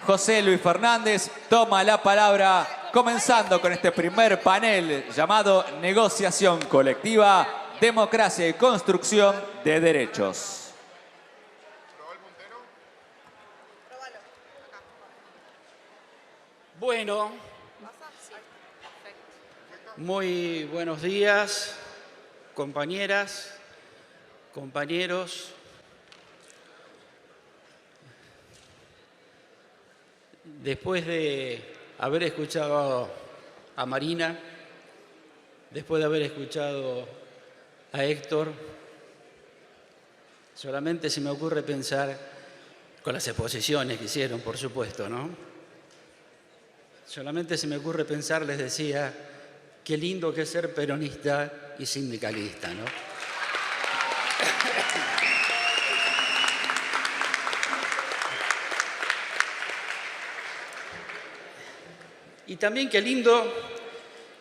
José Luis Fernández toma la palabra, comenzando con este primer panel llamado Negociación Colectiva, Democracia y Construcción de Derechos. Bueno, muy buenos días, compañeras, compañeros. Después de haber escuchado a Marina, después de haber escuchado a Héctor, solamente se me ocurre pensar, con las exposiciones que hicieron, por supuesto, ¿no? Solamente se me ocurre pensar, les decía, qué lindo que es ser peronista y sindicalista, ¿no? Y también qué lindo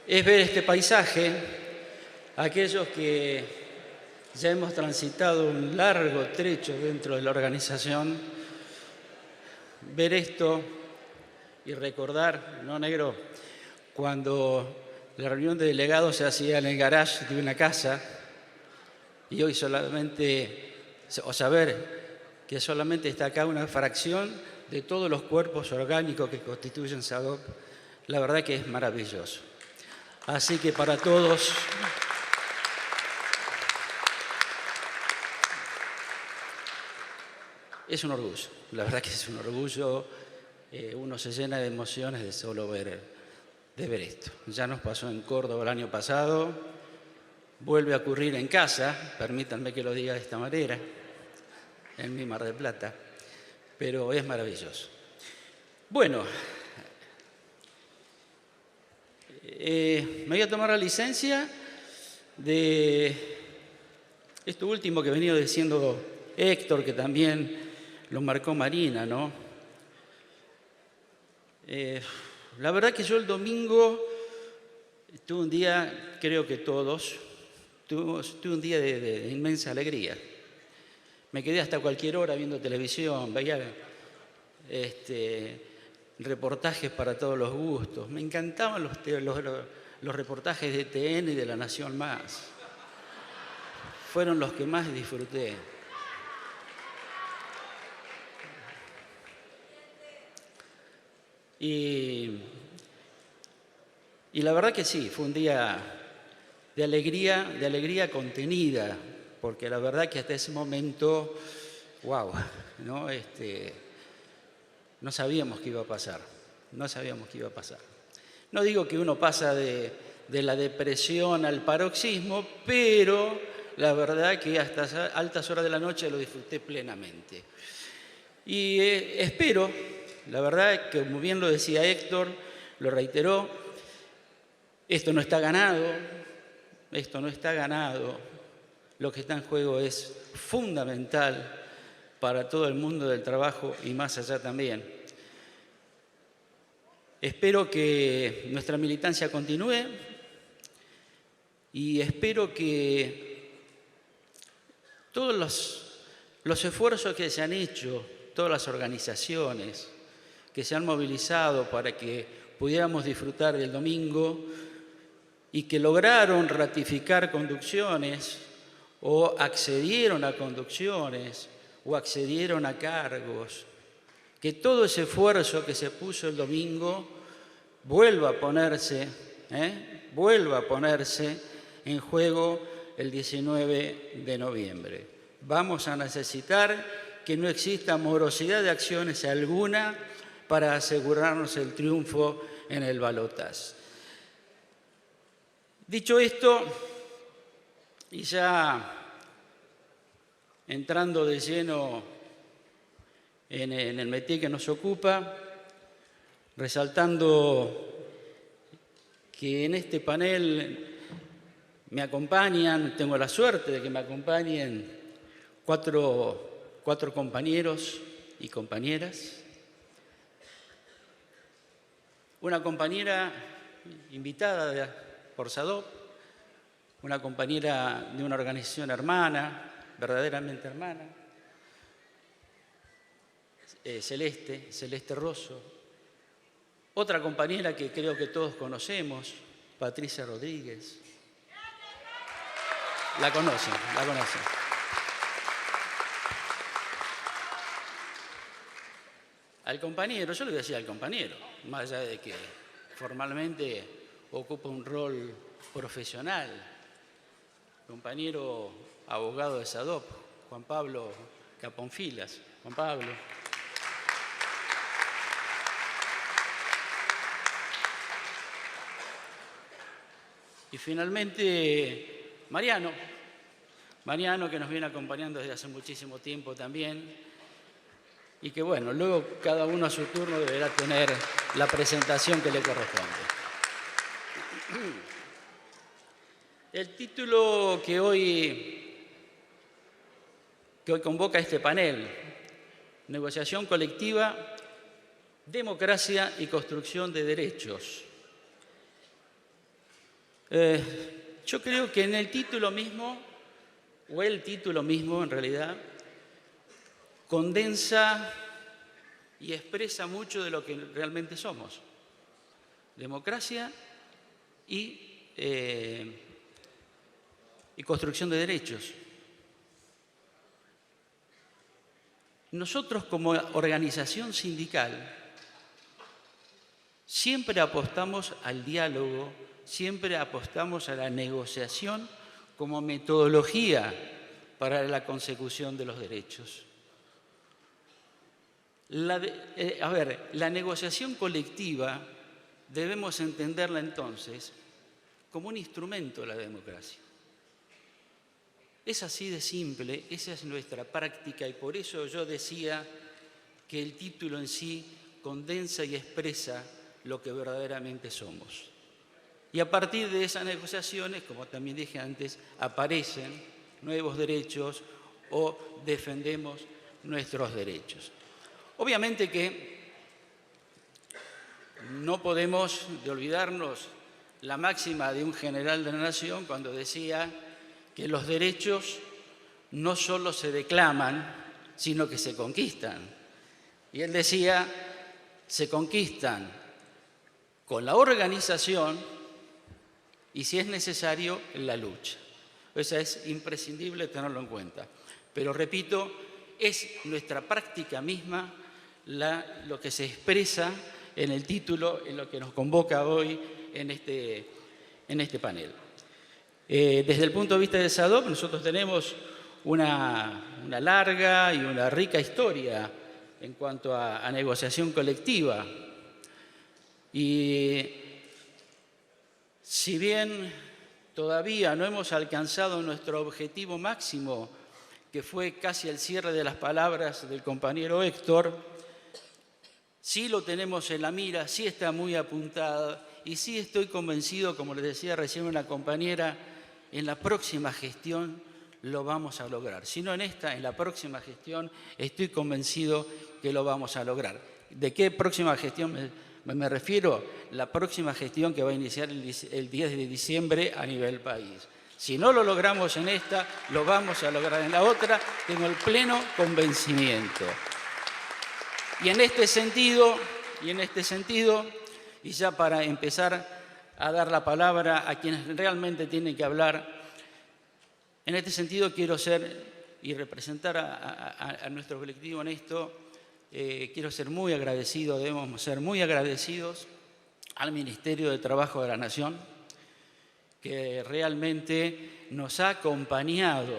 es ver este paisaje, aquellos que ya hemos transitado un largo trecho dentro de la organización, ver esto y recordar, ¿no, negro?, cuando la reunión de delegados se hacía en el garage de una casa y hoy solamente, o saber que solamente está acá una fracción de todos los cuerpos orgánicos que constituyen SADOP, la verdad que es maravilloso. Así que para todos, es un orgullo, la verdad que es un orgullo. Uno se llena de emociones de solo ver esto. Ya nos pasó en Córdoba el año pasado, vuelve a ocurrir en casa, permítanme que lo diga de esta manera, en mi Mar del Plata, pero es maravilloso. Bueno, me voy a tomar la licencia de esto último que ha venido diciendo Héctor, que también lo marcó Marina, ¿no? La verdad que yo el domingo tuve un día, creo que todos, tuve un día de inmensa alegría. Me quedé hasta cualquier hora viendo televisión, veía reportajes para todos los gustos. Me encantaban los reportajes de TN y de La Nación Más. Fueron los que más disfruté. Y la verdad que sí, fue un día de alegría contenida, porque la verdad que hasta ese momento, wow, ¿no? No sabíamos qué iba a pasar, no sabíamos qué iba a pasar. No digo que uno pasa de la depresión al paroxismo, pero la verdad que hasta altas horas de la noche lo disfruté plenamente. Y espero, la verdad que como bien lo decía Héctor, lo reiteró, esto no está ganado, esto no está ganado. Lo que está en juego es fundamental para todo el mundo del trabajo y más allá también. Espero que nuestra militancia continúe y espero que todos los esfuerzos que se han hecho, todas las organizaciones que se han movilizado para que pudiéramos disfrutar del domingo y que lograron ratificar conducciones o accedieron a conducciones o accedieron a cargos, que todo ese esfuerzo que se puso el domingo vuelva a ponerse en juego el 19 de noviembre. Vamos a necesitar que no exista morosidad de acciones alguna para asegurarnos el triunfo en el balotaje. Dicho esto, y ya entrando de lleno en el métier que nos ocupa, resaltando que en este panel me acompañan, tengo la suerte de que me acompañen cuatro compañeros y compañeras. Una compañera invitada por SADOP, una compañera de una organización hermana, verdaderamente hermana. Celeste Rosso. Otra compañera que creo que todos conocemos, Patricia Rodríguez. La conocen. Al compañero, yo le voy a decir al compañero, más allá de que formalmente ocupa un rol profesional, compañero abogado de SADOP, Juan Pablo Caponfilas. Juan Pablo. Y finalmente, Mariano, que nos viene acompañando desde hace muchísimo tiempo también, y que bueno, luego cada uno a su turno deberá tener la presentación que le corresponde. El título que hoy convoca este panel, Negociación colectiva, democracia y construcción de derechos. Yo creo que en el título mismo, o el título mismo en realidad, condensa y expresa mucho de lo que realmente somos. Democracia y construcción de derechos. Nosotros como organización sindical siempre apostamos al diálogo, siempre apostamos a la negociación como metodología para la consecución de los derechos. La negociación colectiva debemos entenderla entonces como un instrumento de la democracia. Es así de simple, esa es nuestra práctica y por eso yo decía que el título en sí condensa y expresa lo que verdaderamente somos. Y a partir de esas negociaciones, como también dije antes, aparecen nuevos derechos o defendemos nuestros derechos. Obviamente que no podemos olvidarnos la máxima de un general de la nación cuando decía que los derechos no solo se declaman, sino que se conquistan. Y él decía, se conquistan con la organización y, si es necesario, la lucha. Eso es imprescindible tenerlo en cuenta. Pero, repito, es nuestra práctica misma lo que se expresa en el título, en lo que nos convoca hoy en este panel. Desde el punto de vista de SADOP, nosotros tenemos una larga y una rica historia en cuanto a negociación colectiva. Y si bien todavía no hemos alcanzado nuestro objetivo máximo, que fue casi el cierre de las palabras del compañero Héctor, sí lo tenemos en la mira, sí está muy apuntada y sí estoy convencido, como les decía recién una compañera, en la próxima gestión lo vamos a lograr. Si no en esta, en la próxima gestión estoy convencido que lo vamos a lograr. ¿De qué próxima gestión me refiero? La próxima gestión que va a iniciar el 10 de diciembre a nivel país. Si no lo logramos en esta, lo vamos a lograr en la otra, tengo el pleno convencimiento. Y en este sentido, y ya para empezar a dar la palabra a quienes realmente tienen que hablar, en este sentido quiero ser y representar a nuestro colectivo en esto. Quiero ser muy agradecido, debemos ser muy agradecidos al Ministerio de Trabajo de la Nación, que realmente nos ha acompañado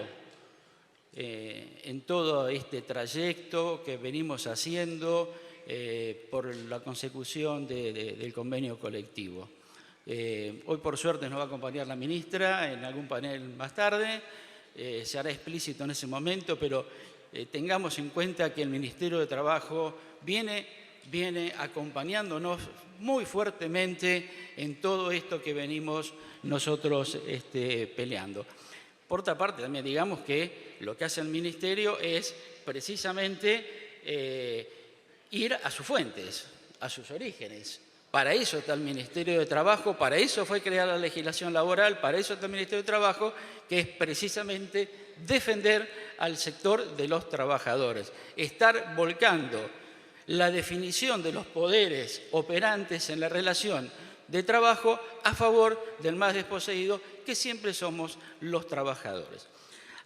en todo este trayecto que venimos haciendo por la consecución del convenio colectivo. Hoy, por suerte, nos va a acompañar la ministra en algún panel más tarde. Se hará explícito en ese momento, pero tengamos en cuenta que el Ministerio de Trabajo viene acompañándonos muy fuertemente en todo esto que venimos nosotros peleando. Por otra parte, también digamos que lo que hace el Ministerio es precisamente ir a sus fuentes, a sus orígenes. Para eso está el Ministerio de Trabajo, para eso fue creada la legislación laboral, para eso está el Ministerio de Trabajo, que es precisamente defender al sector de los trabajadores, estar volcando la definición de los poderes operantes en la relación de trabajo a favor del más desposeído, que siempre somos los trabajadores.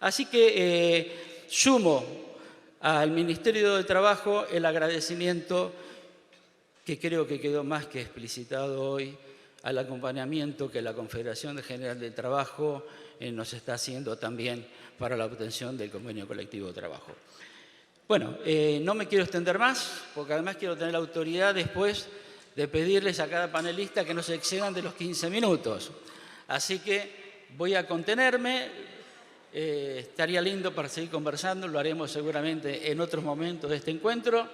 Así que sumo al Ministerio de Trabajo el agradecimiento, que creo que quedó más que explicitado hoy, al acompañamiento que la Confederación General del Trabajo nos está haciendo también para la obtención del convenio colectivo de trabajo. Bueno, no me quiero extender más, porque además quiero tener la autoridad después de pedirles a cada panelista que no se excedan de los 15 minutos. Así que voy a contenerme. Estaría lindo para seguir conversando, lo haremos seguramente en otros momentos de este encuentro,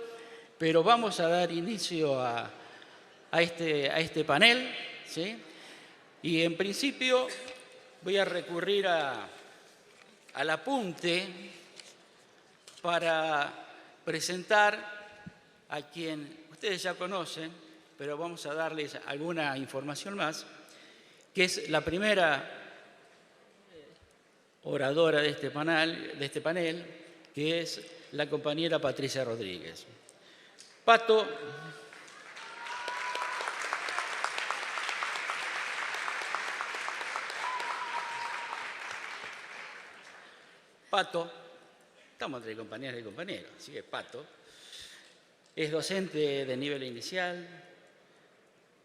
pero vamos a dar inicio a este panel, ¿sí? Y en principio voy a recurrir al apunte para presentar a quien ustedes ya conocen, pero vamos a darles alguna información más, que es la primera oradora de este panel, que es la compañera Patricia Rodríguez. Pato estamos entre compañeras y compañeros, así que Pato es docente de nivel inicial,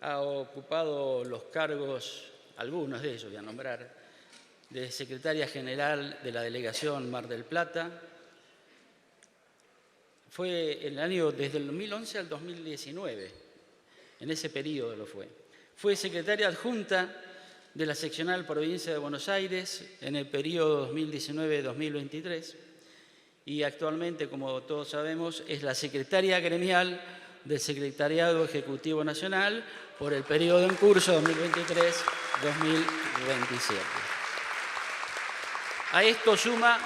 ha ocupado los cargos, algunos de ellos voy a nombrar, de secretaria general de la Delegación Mar del Plata. Fue el año desde el 2011 al 2019, en ese periodo lo fue. Fue secretaria adjunta de la Seccional Provincia de Buenos Aires en el periodo 2019-2023 y actualmente, como todos sabemos, es la secretaria gremial del Secretariado Ejecutivo Nacional por el periodo en curso 2023-2027. A esto suma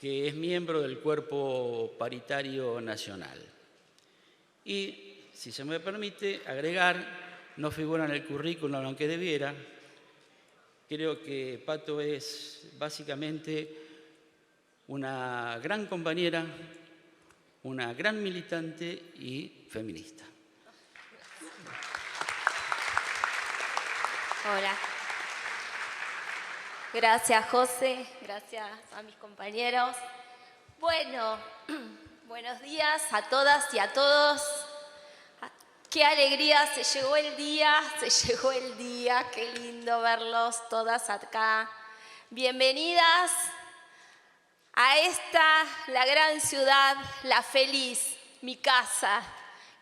que es miembro del Cuerpo Paritario Nacional. Y, si se me permite agregar, no figura en el currículum aunque debiera, creo que Pato es básicamente una gran compañera, una gran militante y feminista. Hola. Gracias, José. Gracias a mis compañeros. Bueno, buenos días a todas y a todos. Qué alegría, se llegó el día, qué lindo verlos todas acá. Bienvenidas a esta, la gran ciudad, la feliz, mi casa.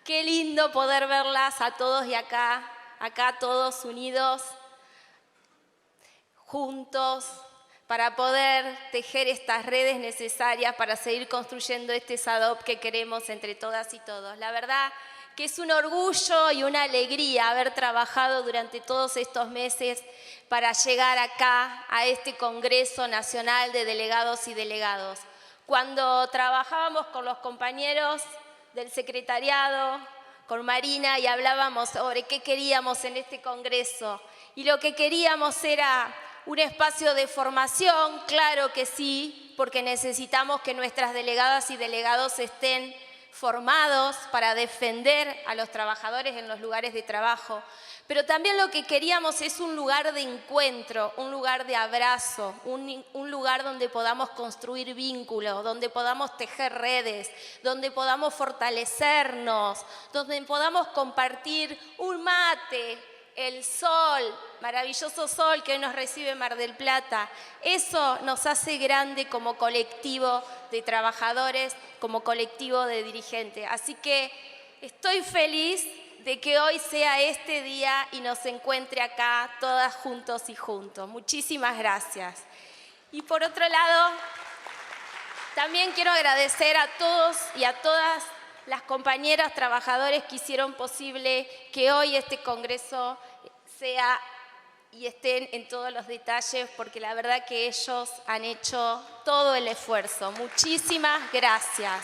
Qué lindo poder verlas a todos y acá todos unidos, juntos, para poder tejer estas redes necesarias para seguir construyendo este SADOP que queremos entre todas y todos. La verdad que es un orgullo y una alegría haber trabajado durante todos estos meses para llegar acá a este Congreso Nacional de Delegados y Delegados. Cuando trabajábamos con los compañeros del secretariado, con Marina, y hablábamos sobre qué queríamos en este Congreso, y lo que queríamos era un espacio de formación, claro que sí, porque necesitamos que nuestras delegadas y delegados estén formados para defender a los trabajadores en los lugares de trabajo. Pero también lo que queríamos es un lugar de encuentro, un lugar de abrazo, un lugar donde podamos construir vínculos, donde podamos tejer redes, donde podamos fortalecernos, donde podamos compartir un mate, el sol, maravilloso sol que hoy nos recibe Mar del Plata. Eso nos hace grande como colectivo de trabajadores, como colectivo de dirigentes. Así que estoy feliz de que hoy sea este día y nos encuentre acá todas juntos y juntos. Muchísimas gracias. Y por otro lado, también quiero agradecer a todos y a todas las compañeras trabajadores que hicieron posible que hoy este Congreso sea y estén en todos los detalles, porque la verdad que ellos han hecho todo el esfuerzo. Muchísimas gracias.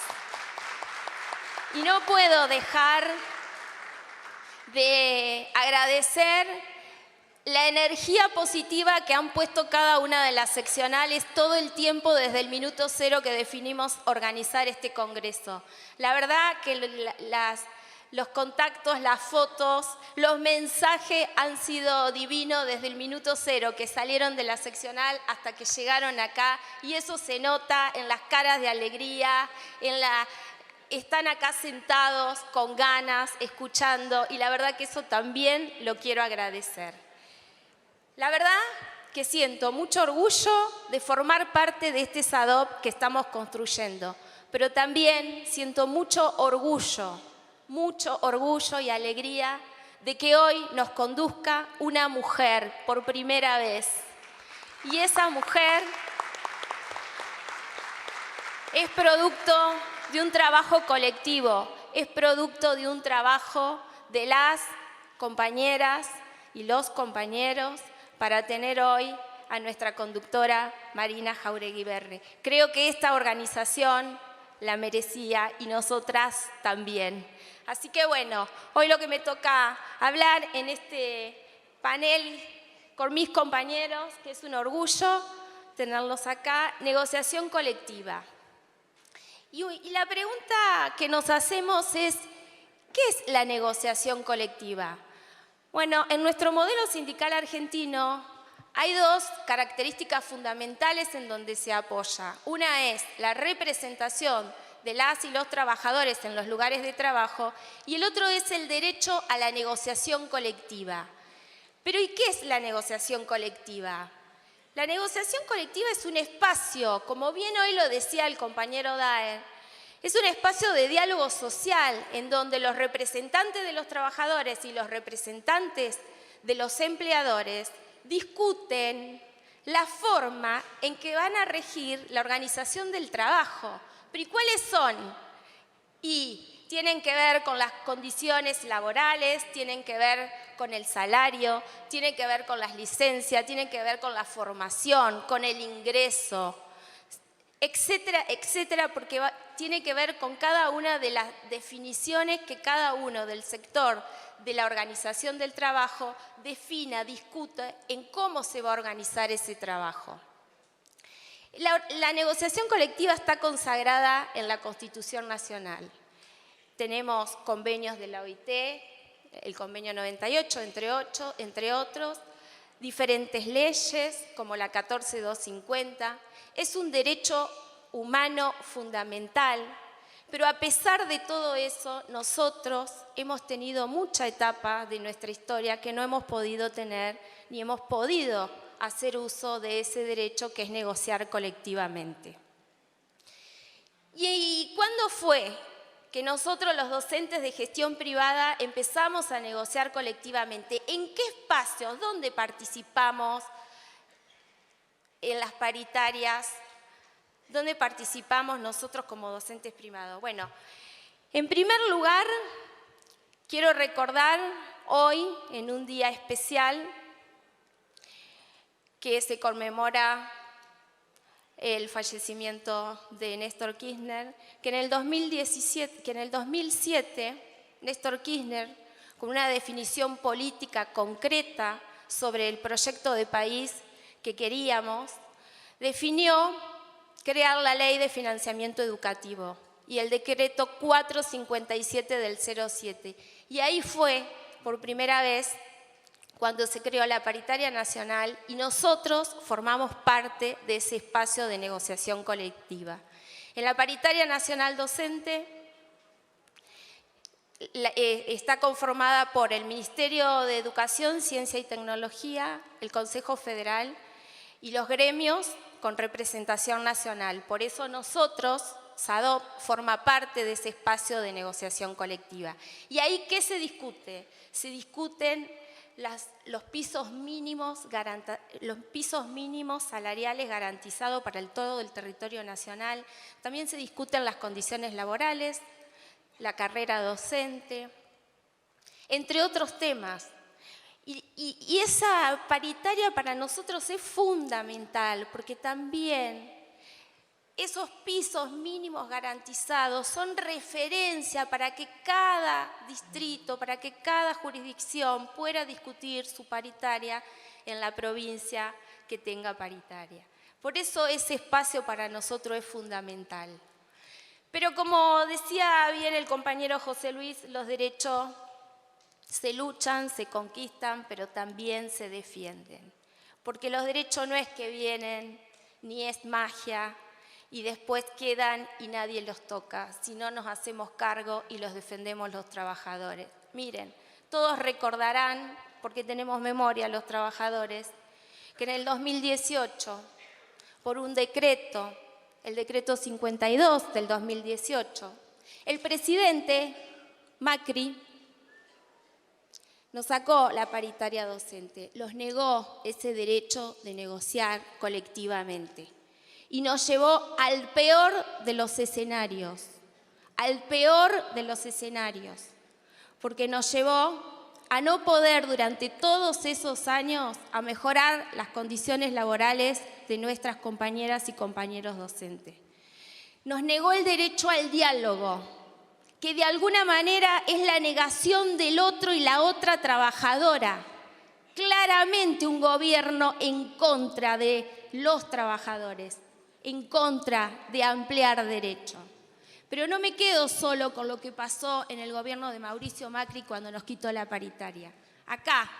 Y no puedo dejar de agradecer la energía positiva que han puesto cada una de las seccionales todo el tiempo desde el minuto cero que definimos organizar este congreso. La verdad que los contactos, las fotos, los mensajes han sido divinos desde el minuto cero que salieron de la seccional hasta que llegaron acá, y eso se nota en las caras de alegría, están acá sentados con ganas, escuchando, y la verdad que eso también lo quiero agradecer. La verdad que siento mucho orgullo de formar parte de este SADOP que estamos construyendo, pero también siento mucho orgullo y alegría de que hoy nos conduzca una mujer por primera vez. Y esa mujer es producto de un trabajo colectivo, es producto de un trabajo de las compañeras y los compañeros para tener hoy a nuestra conductora Marina Jáuregui Berry. Creo que esta organización la merecía y nosotras también. Así que bueno, hoy lo que me toca hablar en este panel con mis compañeros, que es un orgullo tenerlos acá, negociación colectiva. Y la pregunta que nos hacemos es, ¿qué es la negociación colectiva? Bueno, en nuestro modelo sindical argentino hay dos características fundamentales en donde se apoya. Una es la representación de las y los trabajadores en los lugares de trabajo, y el otro es el derecho a la negociación colectiva. Pero ¿y qué es la negociación colectiva? La negociación colectiva es un espacio, como bien hoy lo decía el compañero Daer, es un espacio de diálogo social en donde los representantes de los trabajadores y los representantes de los empleadores discuten la forma en que van a regir la organización del trabajo. ¿Pero y cuáles son? Y tienen que ver con las condiciones laborales, tienen que ver con el salario, tienen que ver con las licencias, tienen que ver con la formación, con el ingreso, etcétera, etcétera, porque tiene que ver con cada una de las definiciones que cada uno del sector de la organización del trabajo defina, discuta en cómo se va a organizar ese trabajo. La negociación colectiva está consagrada en la Constitución Nacional. Tenemos convenios de la OIT, el convenio 98, entre otros, diferentes leyes como la 14250. Es un derecho humano fundamental, pero a pesar de todo eso, nosotros hemos tenido mucha etapa de nuestra historia que no hemos podido tener ni hemos podido hacer uso de ese derecho que es negociar colectivamente. ¿Y cuándo fue que nosotros los docentes de gestión privada empezamos a negociar colectivamente? ¿En qué espacios? ¿Dónde participamos en las paritarias? ¿Dónde participamos nosotros como docentes privados? Bueno, en primer lugar, quiero recordar hoy, en un día especial, que se conmemora el fallecimiento de Néstor Kirchner, que en el 2007, Néstor Kirchner, con una definición política concreta sobre el proyecto de país que queríamos, definió crear la Ley de Financiamiento Educativo y el decreto 457 del 07. Y ahí fue, por primera vez, cuando se creó la Paritaria Nacional y nosotros formamos parte de ese espacio de negociación colectiva. En la Paritaria Nacional Docente está conformada por el Ministerio de Educación, Ciencia y Tecnología, el Consejo Federal y los gremios con representación nacional. Por eso nosotros, SADOP, forma parte de ese espacio de negociación colectiva. ¿Y ahí qué se discute? Se discuten los pisos mínimos salariales garantizados para todo el territorio nacional. También se discuten las condiciones laborales, la carrera docente, entre otros temas. Y esa paritaria para nosotros es fundamental porque también esos pisos mínimos garantizados son referencia para que cada distrito, para que cada jurisdicción pueda discutir su paritaria en la provincia que tenga paritaria. Por eso ese espacio para nosotros es fundamental. Pero como decía bien el compañero José Luis, los derechos se luchan, se conquistan, pero también se defienden. Porque los derechos no es que vienen, ni es magia, y después quedan y nadie los toca, si no nos hacemos cargo y los defendemos los trabajadores. Miren, todos recordarán, porque tenemos memoria los trabajadores, que en el 2018, por un decreto, el decreto 52 del 2018, el presidente Macri nos sacó la paritaria docente, los negó ese derecho de negociar colectivamente y nos llevó al peor de los escenarios, porque nos llevó a no poder durante todos esos años a mejorar las condiciones laborales de nuestras compañeras y compañeros docentes. Nos negó el derecho al diálogo, que de alguna manera es la negación del otro y la otra trabajadora. Claramente un gobierno en contra de los trabajadores, en contra de ampliar derechos. Pero no me quedo solo con lo que pasó en el gobierno de Mauricio Macri cuando nos quitó la paritaria. Acá,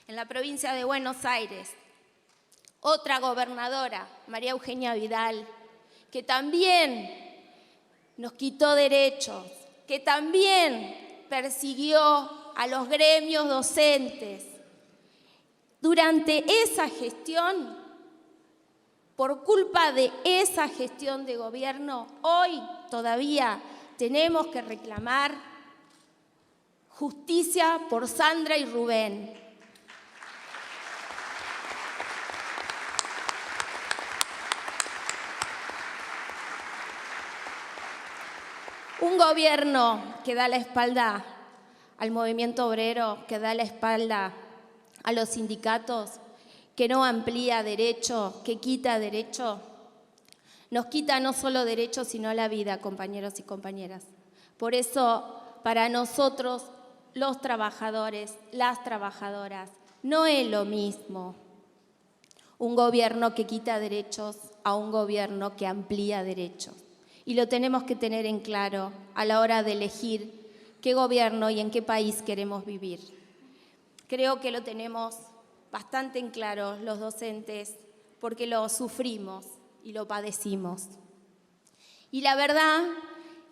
en la provincia de Buenos Aires, otra gobernadora, María Eugenia Vidal, que también nos quitó derechos, que también persiguió a los gremios docentes. Durante esa gestión, por culpa de esa gestión de gobierno, hoy todavía tenemos que reclamar justicia por Sandra y Rubén. Un gobierno que da la espalda al movimiento obrero, que da la espalda a los sindicatos, que no amplía derechos, que quita derechos, nos quita no solo derechos, sino la vida, compañeros y compañeras. Por eso, para nosotros, los trabajadores, las trabajadoras, no es lo mismo un gobierno que quita derechos a un gobierno que amplía derechos. Y lo tenemos que tener en claro a la hora de elegir qué gobierno y en qué país queremos vivir. Creo que lo tenemos bastante en claro los docentes porque lo sufrimos y lo padecimos. Y la verdad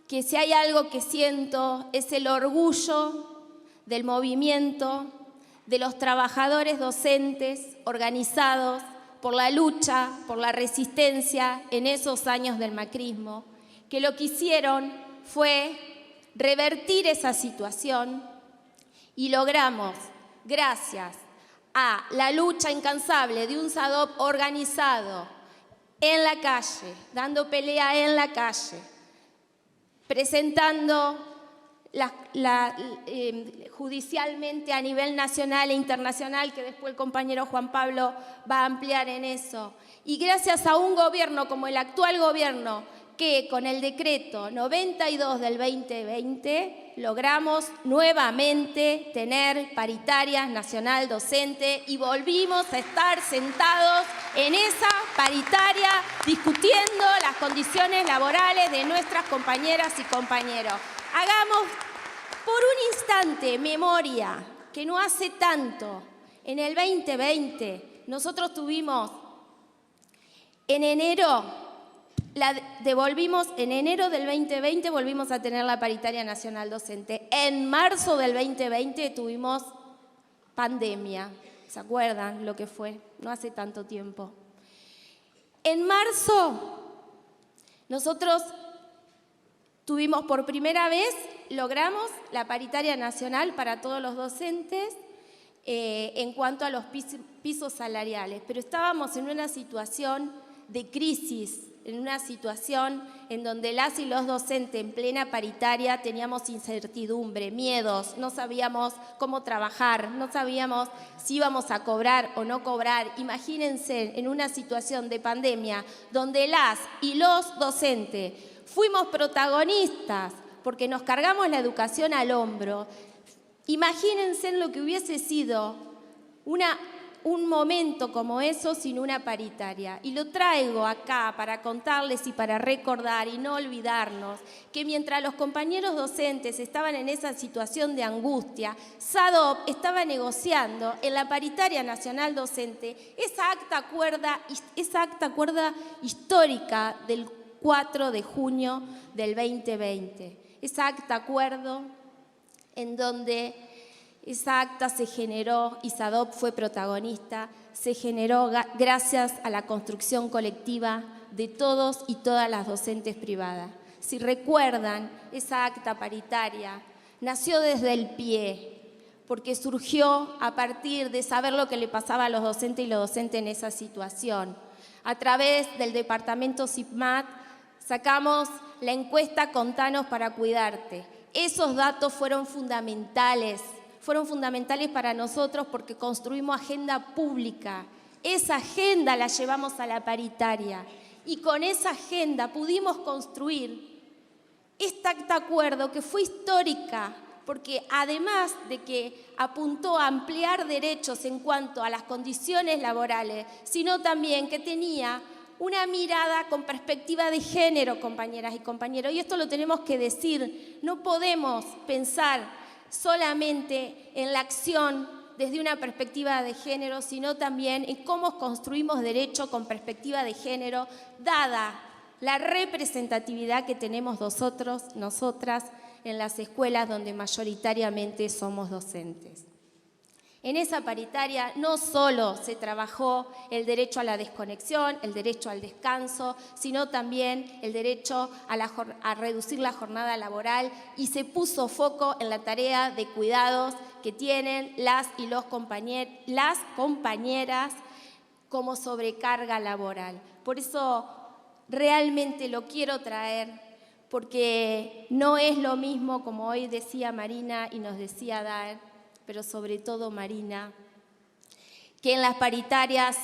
que si hay algo que siento es el orgullo del movimiento de los trabajadores docentes organizados por la lucha, por la resistencia en esos años del macrismo, que lo que hicieron fue revertir esa situación y logramos, gracias a la lucha incansable de un SADOP organizado en la calle, dando pelea en la calle, presentando judicialmente a nivel nacional e internacional, que después el compañero Juan Pablo va a ampliar en eso. Y gracias a un gobierno como el actual gobierno, que con el decreto 92 del 2020 logramos nuevamente tener paritarias nacional docente y volvimos a estar sentados en esa paritaria discutiendo las condiciones laborales de nuestras compañeras y compañeros. Hagamos por un instante memoria que no hace tanto, en el 2020, nosotros tuvimos en enero del 2020 volvimos a tener la paritaria nacional docente. En marzo del 2020 tuvimos pandemia. ¿Se acuerdan lo que fue? No hace tanto tiempo. En marzo nosotros tuvimos por primera vez, logramos la paritaria nacional para todos los docentes en cuanto a los pisos salariales, pero estábamos en una situación de crisis en una situación en donde las y los docentes en plena paritaria teníamos incertidumbre, miedos, no sabíamos cómo trabajar, no sabíamos si íbamos a cobrar o no cobrar. Imagínense en una situación de pandemia donde las y los docentes fuimos protagonistas porque nos cargamos la educación al hombro. Imagínense en lo que hubiese sido un momento como eso sin una paritaria. Y lo traigo acá para contarles y para recordar y no olvidarnos que mientras los compañeros docentes estaban en esa situación de angustia, SADOP estaba negociando en la paritaria nacional docente esa acta acuerda histórica del 4 de junio del 2020. Esa acta acuerdo en donde esa acta se generó y SADOP fue protagonista, se generó gracias a la construcción colectiva de todos y todas las docentes privadas. Si recuerdan, esa acta paritaria nació desde el pie, porque surgió a partir de saber lo que le pasaba a los docentes y los docentes en esa situación. A través del departamento CIPMAT sacamos la encuesta Contanos para cuidarte. Esos datos fueron fundamentales para nosotros porque construimos agenda pública. Esa agenda la llevamos a la paritaria y con esa agenda pudimos construir esta acta acuerdo que fue histórica porque además de que apuntó a ampliar derechos en cuanto a las condiciones laborales, sino también que tenía una mirada con perspectiva de género, compañeras y compañeros. Y esto lo tenemos que decir, no podemos pensar solamente en la acción desde una perspectiva de género, sino también en cómo construimos derecho con perspectiva de género, dada la representatividad que tenemos nosotros, nosotras, en las escuelas donde mayoritariamente somos docentes. En esa paritaria no solo se trabajó el derecho a la desconexión, el derecho al descanso, sino también el derecho a reducir la jornada laboral y se puso foco en la tarea de cuidados que tienen las y los las compañeras como sobrecarga laboral. Por eso realmente lo quiero traer, porque no es lo mismo, como hoy decía Marina y nos decía Dar, pero sobre todo Marina, que en las paritarias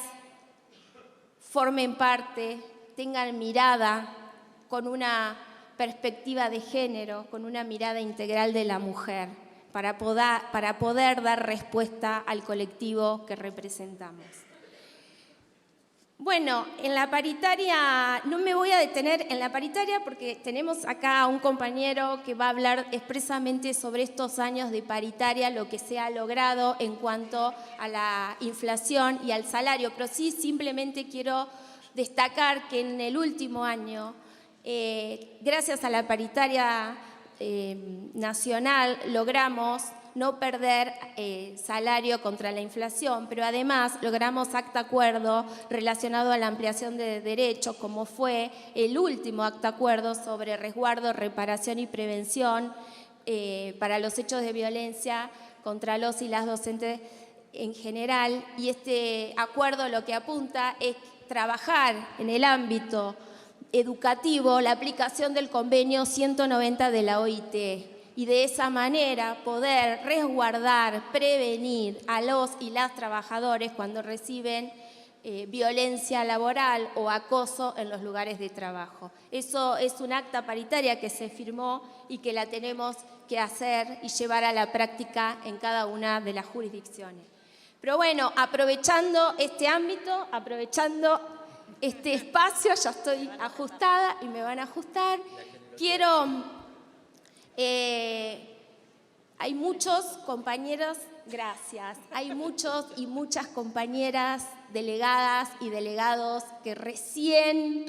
formen parte, tengan mirada con una perspectiva de género, con una mirada integral de la mujer, para poder dar respuesta al colectivo que representamos. Bueno, en la paritaria, no me voy a detener en la paritaria porque tenemos acá a un compañero que va a hablar expresamente sobre estos años de paritaria, lo que se ha logrado en cuanto a la inflación y al salario, pero sí simplemente quiero destacar que en el último año, gracias a la paritaria nacional, logramos no perder salario contra la inflación, pero además logramos acta acuerdo relacionado a la ampliación de derechos, como fue el último acta acuerdo sobre resguardo, reparación y prevención para los hechos de violencia contra los y las docentes en general. Y este acuerdo lo que apunta es trabajar en el ámbito educativo la aplicación del convenio 190 de la OIT. Y de esa manera poder resguardar, prevenir a los y las trabajadores cuando reciben violencia laboral o acoso en los lugares de trabajo. Eso es un acta paritaria que se firmó y que la tenemos que hacer y llevar a la práctica en cada una de las jurisdicciones. Pero bueno, aprovechando este ámbito, aprovechando este espacio, ya estoy ajustada y me van a ajustar, quiero... hay muchos compañeros, gracias, hay muchos y muchas compañeras delegadas y delegados que recién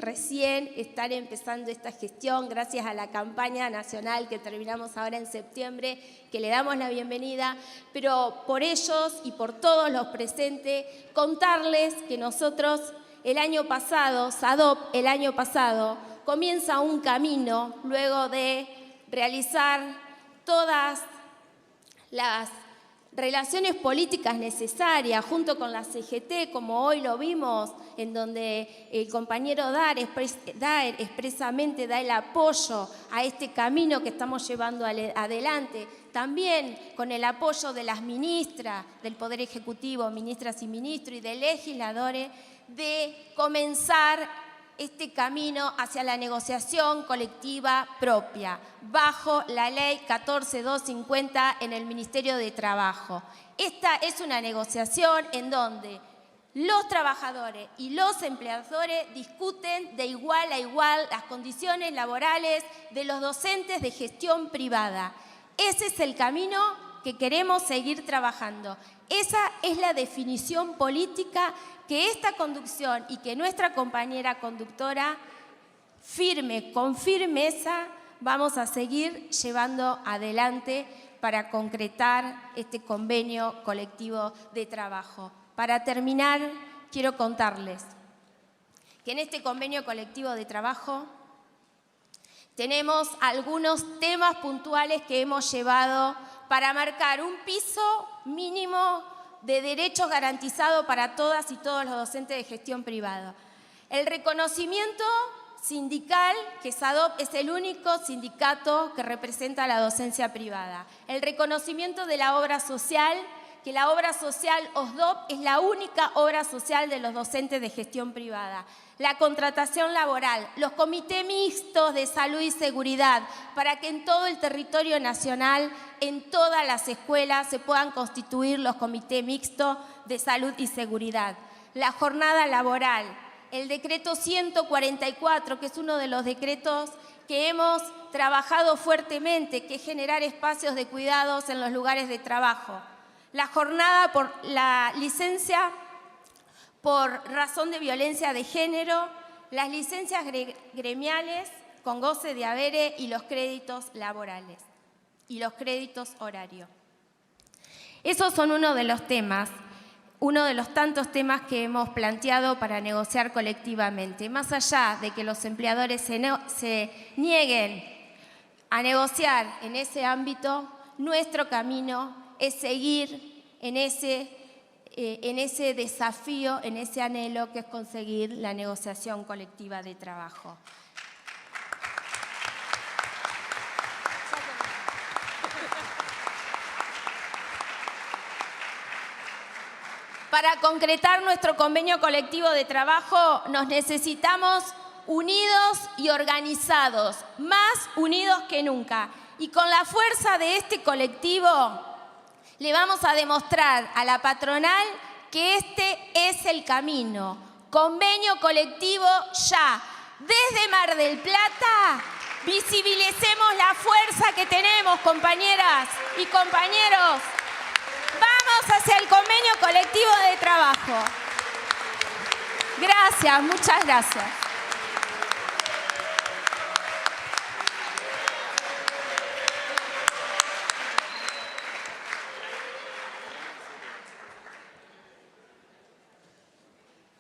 están empezando esta gestión gracias a la campaña nacional que terminamos ahora en septiembre, que le damos la bienvenida, pero por ellos y por todos los presentes, contarles que nosotros el año pasado, SADOP el año pasado, comienza un camino luego de realizar todas las relaciones políticas necesarias junto con la CGT, como hoy lo vimos, en donde el compañero Daer expresamente da el apoyo a este camino que estamos llevando adelante, también con el apoyo de las ministras del Poder Ejecutivo, ministras y ministros, y de legisladores, de comenzar este camino hacia la negociación colectiva propia, bajo la ley 14250 en el Ministerio de Trabajo. Esta es una negociación en donde los trabajadores y los empleadores discuten de igual a igual las condiciones laborales de los docentes de gestión privada. Ese es el camino que queremos seguir trabajando. Esa es la definición política que esta conducción y que nuestra compañera conductora con firmeza vamos a seguir llevando adelante para concretar este convenio colectivo de trabajo. Para terminar, quiero contarles que en este convenio colectivo de trabajo tenemos algunos temas puntuales que hemos llevado para marcar un piso mínimo de derechos garantizados para todas y todos los docentes de gestión privada. El reconocimiento sindical, que SADOP es el único sindicato que representa a la docencia privada. El reconocimiento de la obra social, que la obra social OSDOP es la única obra social de los docentes de gestión privada. La contratación laboral, los comités mixtos de salud y seguridad, para que en todo el territorio nacional, en todas las escuelas, se puedan constituir los comités mixtos de salud y seguridad. La jornada laboral, el decreto 144, que es uno de los decretos que hemos trabajado fuertemente, que es generar espacios de cuidados en los lugares de trabajo. La jornada por la licencia por razón de violencia de género, las licencias gremiales con goce de haberes y los créditos laborales y los créditos horarios. Esos son uno de los temas, uno de los tantos temas que hemos planteado para negociar colectivamente. Más allá de que los empleadores se nieguen a negociar en ese ámbito, nuestro camino es seguir en ese desafío, en ese anhelo que es conseguir la negociación colectiva de trabajo. Para concretar nuestro convenio colectivo de trabajo nos necesitamos unidos y organizados, más unidos que nunca. Y con la fuerza de este colectivo le vamos a demostrar a la patronal que este es el camino. Convenio colectivo ya. Desde Mar del Plata visibilicemos la fuerza que tenemos, compañeras y compañeros. Vamos hacia el convenio colectivo de trabajo. Gracias, muchas gracias.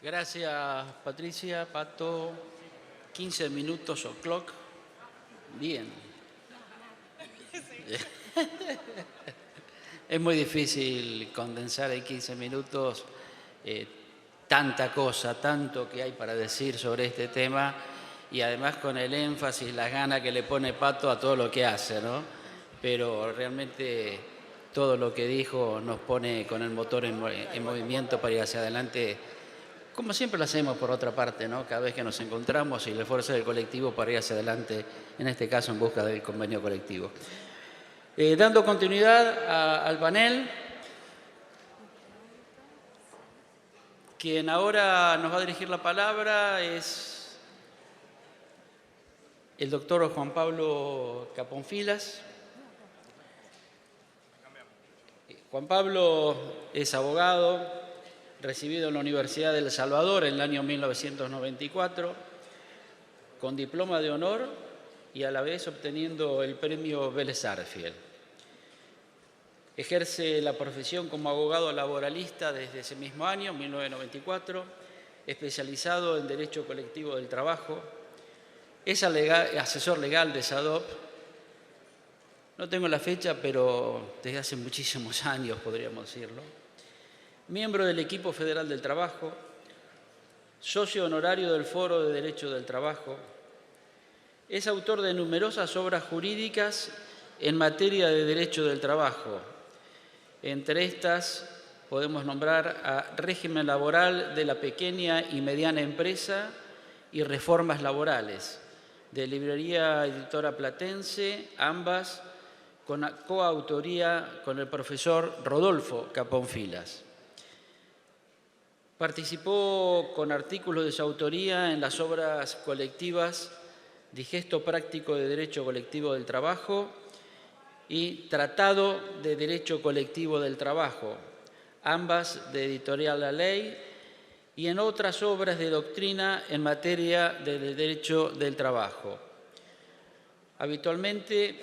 Gracias, Patricia. Pato, 15 minutos o clock. Bien. Es muy difícil condensar en 15 minutos tanta cosa, tanto que hay para decir sobre este tema y además con el énfasis, las ganas que le pone Pato a todo lo que hace, ¿no? Pero realmente todo lo que dijo nos pone con el motor en movimiento para ir hacia adelante, como siempre lo hacemos por otra parte, ¿no? Cada vez que nos encontramos y el esfuerzo del colectivo para ir hacia adelante, en este caso en busca del convenio colectivo. Dando continuidad al panel, quien ahora nos va a dirigir la palabra es el doctor Juan Pablo Caponfilas. Juan Pablo es abogado, recibido en la Universidad de El Salvador en el año 1994, con diploma de honor y a la vez obteniendo el premio Vélez Sarsfield. Ejerce la profesión como abogado laboralista desde ese mismo año, 1994, especializado en Derecho Colectivo del Trabajo. Es asesor legal de SADOP no tengo la fecha, pero desde hace muchísimos años, podríamos decirlo. Miembro del equipo federal del trabajo, socio honorario del Foro de Derecho del Trabajo. Es autor de numerosas obras jurídicas en materia de derecho del trabajo. Entre estas podemos nombrar a Régimen Laboral de la Pequeña y Mediana Empresa y Reformas Laborales, de Librería Editora Platense, ambas con coautoría con el profesor Rodolfo Capón Filas. Participó con artículos de su autoría en las obras colectivas Digesto Práctico de Derecho Colectivo del Trabajo y Tratado de Derecho Colectivo del Trabajo, ambas de Editorial La Ley, y en otras obras de doctrina en materia de derecho del trabajo. Habitualmente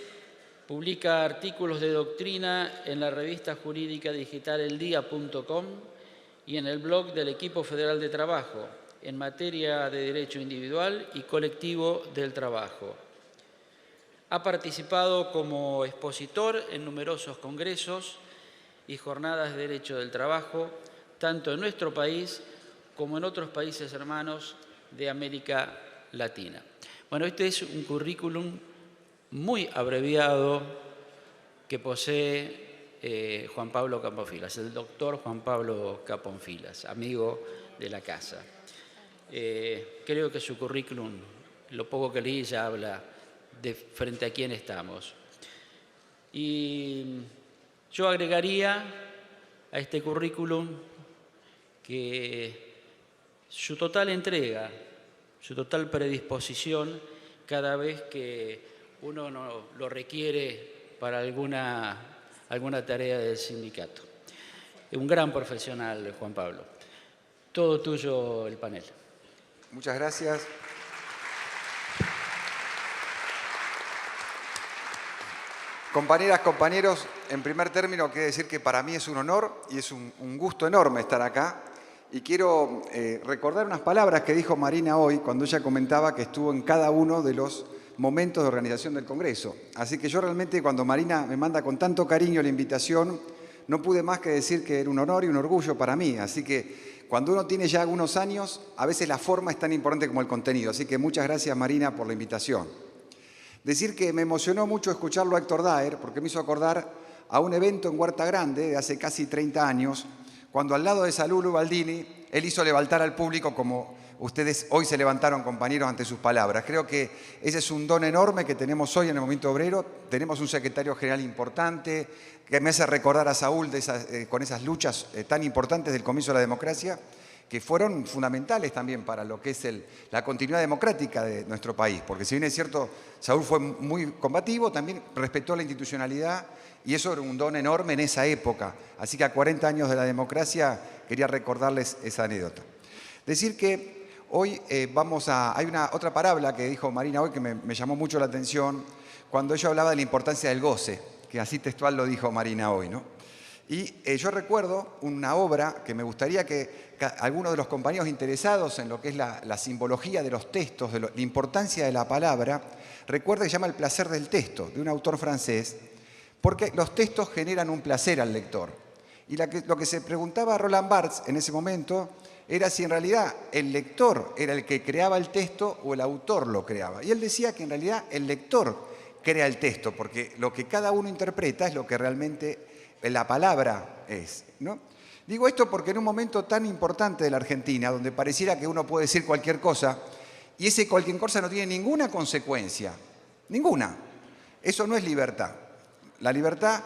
publica artículos de doctrina en la revista jurídica digital eldia.com y en el blog del Equipo Federal de Trabajo, en materia de derecho individual y colectivo del trabajo. Ha participado como expositor en numerosos congresos y jornadas de derecho del trabajo, tanto en nuestro país como en otros países hermanos de América Latina. Bueno, este es un currículum muy abreviado que posee Juan Pablo Capón Filas, el doctor Juan Pablo Capón Filas, amigo de la casa. Creo que su currículum, lo poco que leí, ya habla de frente a quién estamos. Y yo agregaría a este currículum que su total entrega, su total predisposición cada vez que uno lo requiere para alguna tarea del sindicato. Un gran profesional, Juan Pablo. Todo tuyo el panel. Muchas gracias. Compañeras, compañeros, en primer término quiero decir que para mí es un honor y es un gusto enorme estar acá. Y quiero recordar unas palabras que dijo Marina hoy cuando ella comentaba que estuvo en cada uno de los momentos de organización del Congreso. Así que yo realmente cuando Marina me manda con tanto cariño la invitación, no pude más que decir que era un honor y un orgullo para mí. Así que cuando uno tiene ya algunos años, a veces la forma es tan importante como el contenido. Así que muchas gracias, Marina, por la invitación. Decir que me emocionó mucho escucharlo a Héctor Daer, porque me hizo acordar a un evento en Huerta Grande de hace casi 30 años, cuando al lado de Salulu Baldini, él hizo levantar al público como ustedes hoy se levantaron, compañeros, ante sus palabras. Creo que ese es un don enorme que tenemos hoy en el movimiento obrero. Tenemos un secretario general importante que me hace recordar a Saúl con esas luchas tan importantes del comienzo de la democracia, que fueron fundamentales también para lo que es la continuidad democrática de nuestro país. Porque si bien es cierto, Saúl fue muy combativo, también respetó la institucionalidad y eso era un don enorme en esa época. Así que a 40 años de la democracia quería recordarles esa anécdota. Decir que hoy hay una otra parábola que dijo Marina hoy que me llamó mucho la atención cuando ella hablaba de la importancia del goce, que así textual lo dijo Marina hoy, ¿no? Y yo recuerdo una obra que me gustaría que algunos de los compañeros interesados en lo que es la simbología de los textos, de la importancia de la palabra, recuerda que se llama El placer del texto, de un autor francés, porque los textos generan un placer al lector. Y lo que se preguntaba a Roland Barthes en ese momento era si en realidad el lector era el que creaba el texto o el autor lo creaba. Y él decía que en realidad el lector crea el texto, porque lo que cada uno interpreta es lo que realmente la palabra es, ¿no? Digo esto porque en un momento tan importante de la Argentina, donde pareciera que uno puede decir cualquier cosa, y ese cualquier cosa no tiene ninguna consecuencia, ninguna. Eso no es libertad. La libertad,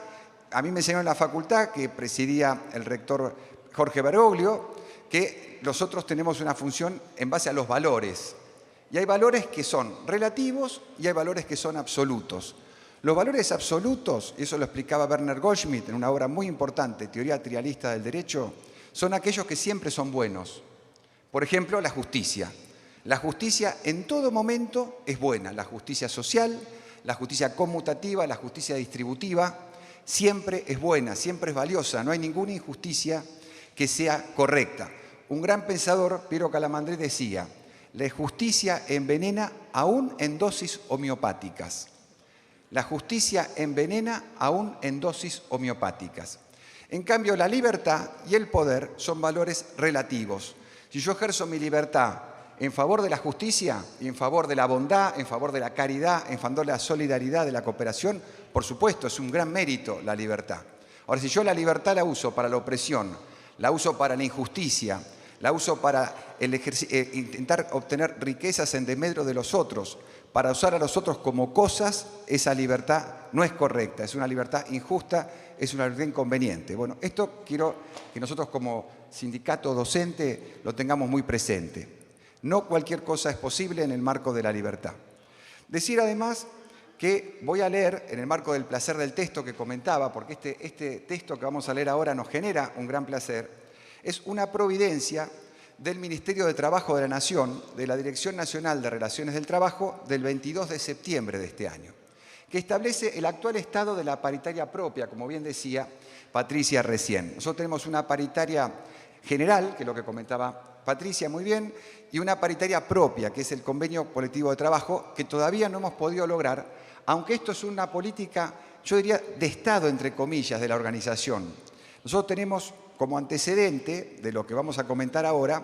a mí me enseñó en la facultad, que presidía el rector Jorge Bergoglio, que nosotros tenemos una función en base a los valores. Y hay valores que son relativos y hay valores que son absolutos. Los valores absolutos, y eso lo explicaba Werner Goldschmidt en una obra muy importante, Teoría Trialista del Derecho, son aquellos que siempre son buenos. Por ejemplo, la justicia. La justicia en todo momento es buena. La justicia social, la justicia conmutativa, la justicia distributiva, siempre es buena, siempre es valiosa. No hay ninguna injusticia que sea correcta. Un gran pensador, Piero Calamandré, decía, la justicia envenena aún en dosis homeopáticas. La justicia envenena aún en dosis homeopáticas. En cambio, la libertad y el poder son valores relativos. Si yo ejerzo mi libertad en favor de la justicia y en favor de la bondad, en favor de la caridad, en favor de la solidaridad, de la cooperación, por supuesto, es un gran mérito la libertad. Ahora, si yo la libertad la uso para la opresión, la uso para la injusticia, la uso para intentar obtener riquezas en desmedro de los otros, para usar a los otros como cosas, esa libertad no es correcta, es una libertad injusta, es una libertad inconveniente. Bueno, esto quiero que nosotros como sindicato docente lo tengamos muy presente. No cualquier cosa es posible en el marco de la libertad. Decir además que voy a leer, en el marco del placer del texto que comentaba, porque este texto que vamos a leer ahora nos genera un gran placer, es una providencia del Ministerio de Trabajo de la Nación, de la Dirección Nacional de Relaciones del Trabajo, del 22 de septiembre de este año, que establece el actual estado de la paritaria propia, como bien decía Patricia recién. Nosotros tenemos una paritaria general, que es lo que comentaba Patricia muy bien, y una paritaria propia, que es el convenio colectivo de trabajo, que todavía no hemos podido lograr, aunque esto es una política, yo diría, de Estado, entre comillas, de la organización. Nosotros tenemos como antecedente de lo que vamos a comentar ahora,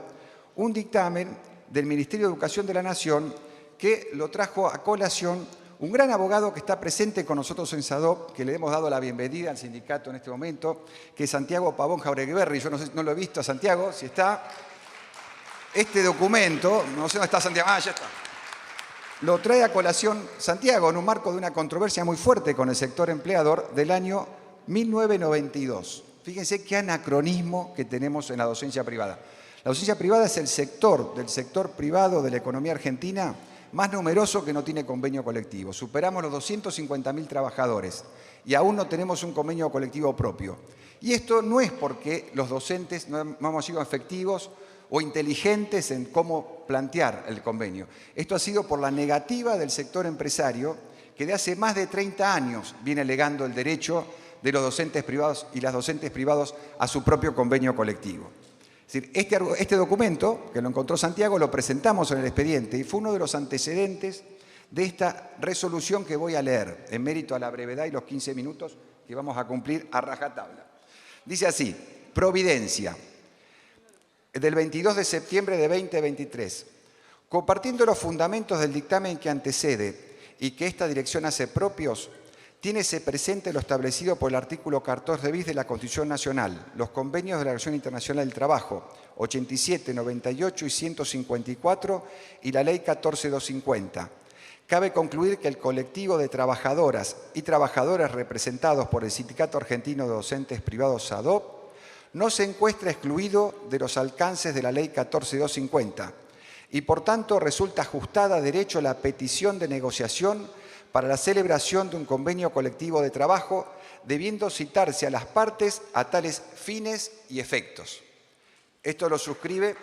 un dictamen del Ministerio de Educación de la Nación que lo trajo a colación un gran abogado que está presente con nosotros en SADOP, que le hemos dado la bienvenida al sindicato en este momento, que es Santiago Pavón Jauregui. Yo no sé, no lo he visto a Santiago, si está. Este documento, no sé dónde está Santiago, ya está. Lo trae a colación Santiago en un marco de una controversia muy fuerte con el sector empleador del año 1992. Fíjense qué anacronismo que tenemos en la docencia privada. La docencia privada es el sector del sector privado de la economía argentina más numeroso que no tiene convenio colectivo. Superamos los 250.000 trabajadores y aún no tenemos un convenio colectivo propio. Y esto no es porque los docentes no hemos sido efectivos o inteligentes en cómo plantear el convenio. Esto ha sido por la negativa del sector empresario que de hace más de 30 años viene legando el derecho de los docentes privados y las docentes privados a su propio convenio colectivo. Es decir, este documento, que lo encontró Santiago, lo presentamos en el expediente y fue uno de los antecedentes de esta resolución que voy a leer, en mérito a la brevedad y los 15 minutos que vamos a cumplir a rajatabla. Dice así: Providencia, del 22 de septiembre de 2023. Compartiendo los fundamentos del dictamen que antecede y que esta dirección hace propios, tiénese presente lo establecido por el artículo 14 bis de la Constitución Nacional, los convenios de la Organización Internacional del Trabajo, 87, 98 y 154, y la Ley 14250. Cabe concluir que el colectivo de trabajadoras y trabajadores representados por el Sindicato Argentino de Docentes Privados SADOP no se encuentra excluido de los alcances de la Ley 14250 y por tanto resulta ajustada a derecho la petición de negociación para la celebración de un convenio colectivo de trabajo, debiendo citarse a las partes a tales fines y efectos. Esto lo suscribe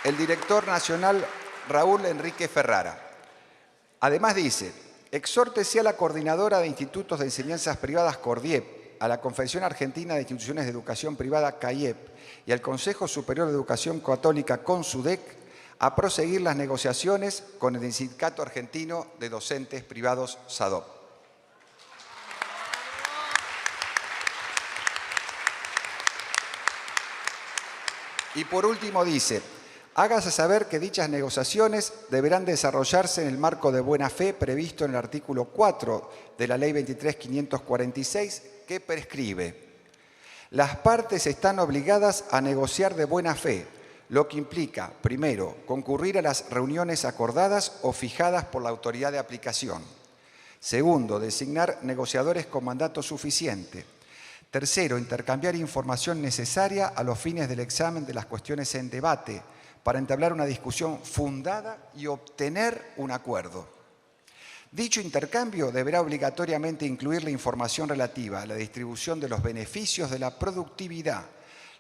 el director nacional Raúl Enrique Ferrara. Además dice: exhórtese a la coordinadora de institutos de enseñanzas privadas CORDIEP, a la Confederación Argentina de Instituciones de Educación Privada CAIEP y al Consejo Superior de Educación Católica CONSUDEC a proseguir las negociaciones con el Sindicato Argentino de Docentes Privados SADOP. Y por último dice: hágase saber que dichas negociaciones deberán desarrollarse en el marco de buena fe previsto en el artículo 4 de la Ley 23.546, que prescribe: las partes están obligadas a negociar de buena fe, lo que implica, primero, concurrir a las reuniones acordadas o fijadas por la autoridad de aplicación. Segundo, designar negociadores con mandato suficiente. Tercero, intercambiar información necesaria a los fines del examen de las cuestiones en debate para entablar una discusión fundada y obtener un acuerdo. Dicho intercambio deberá obligatoriamente incluir la información relativa a la distribución de los beneficios de la productividad,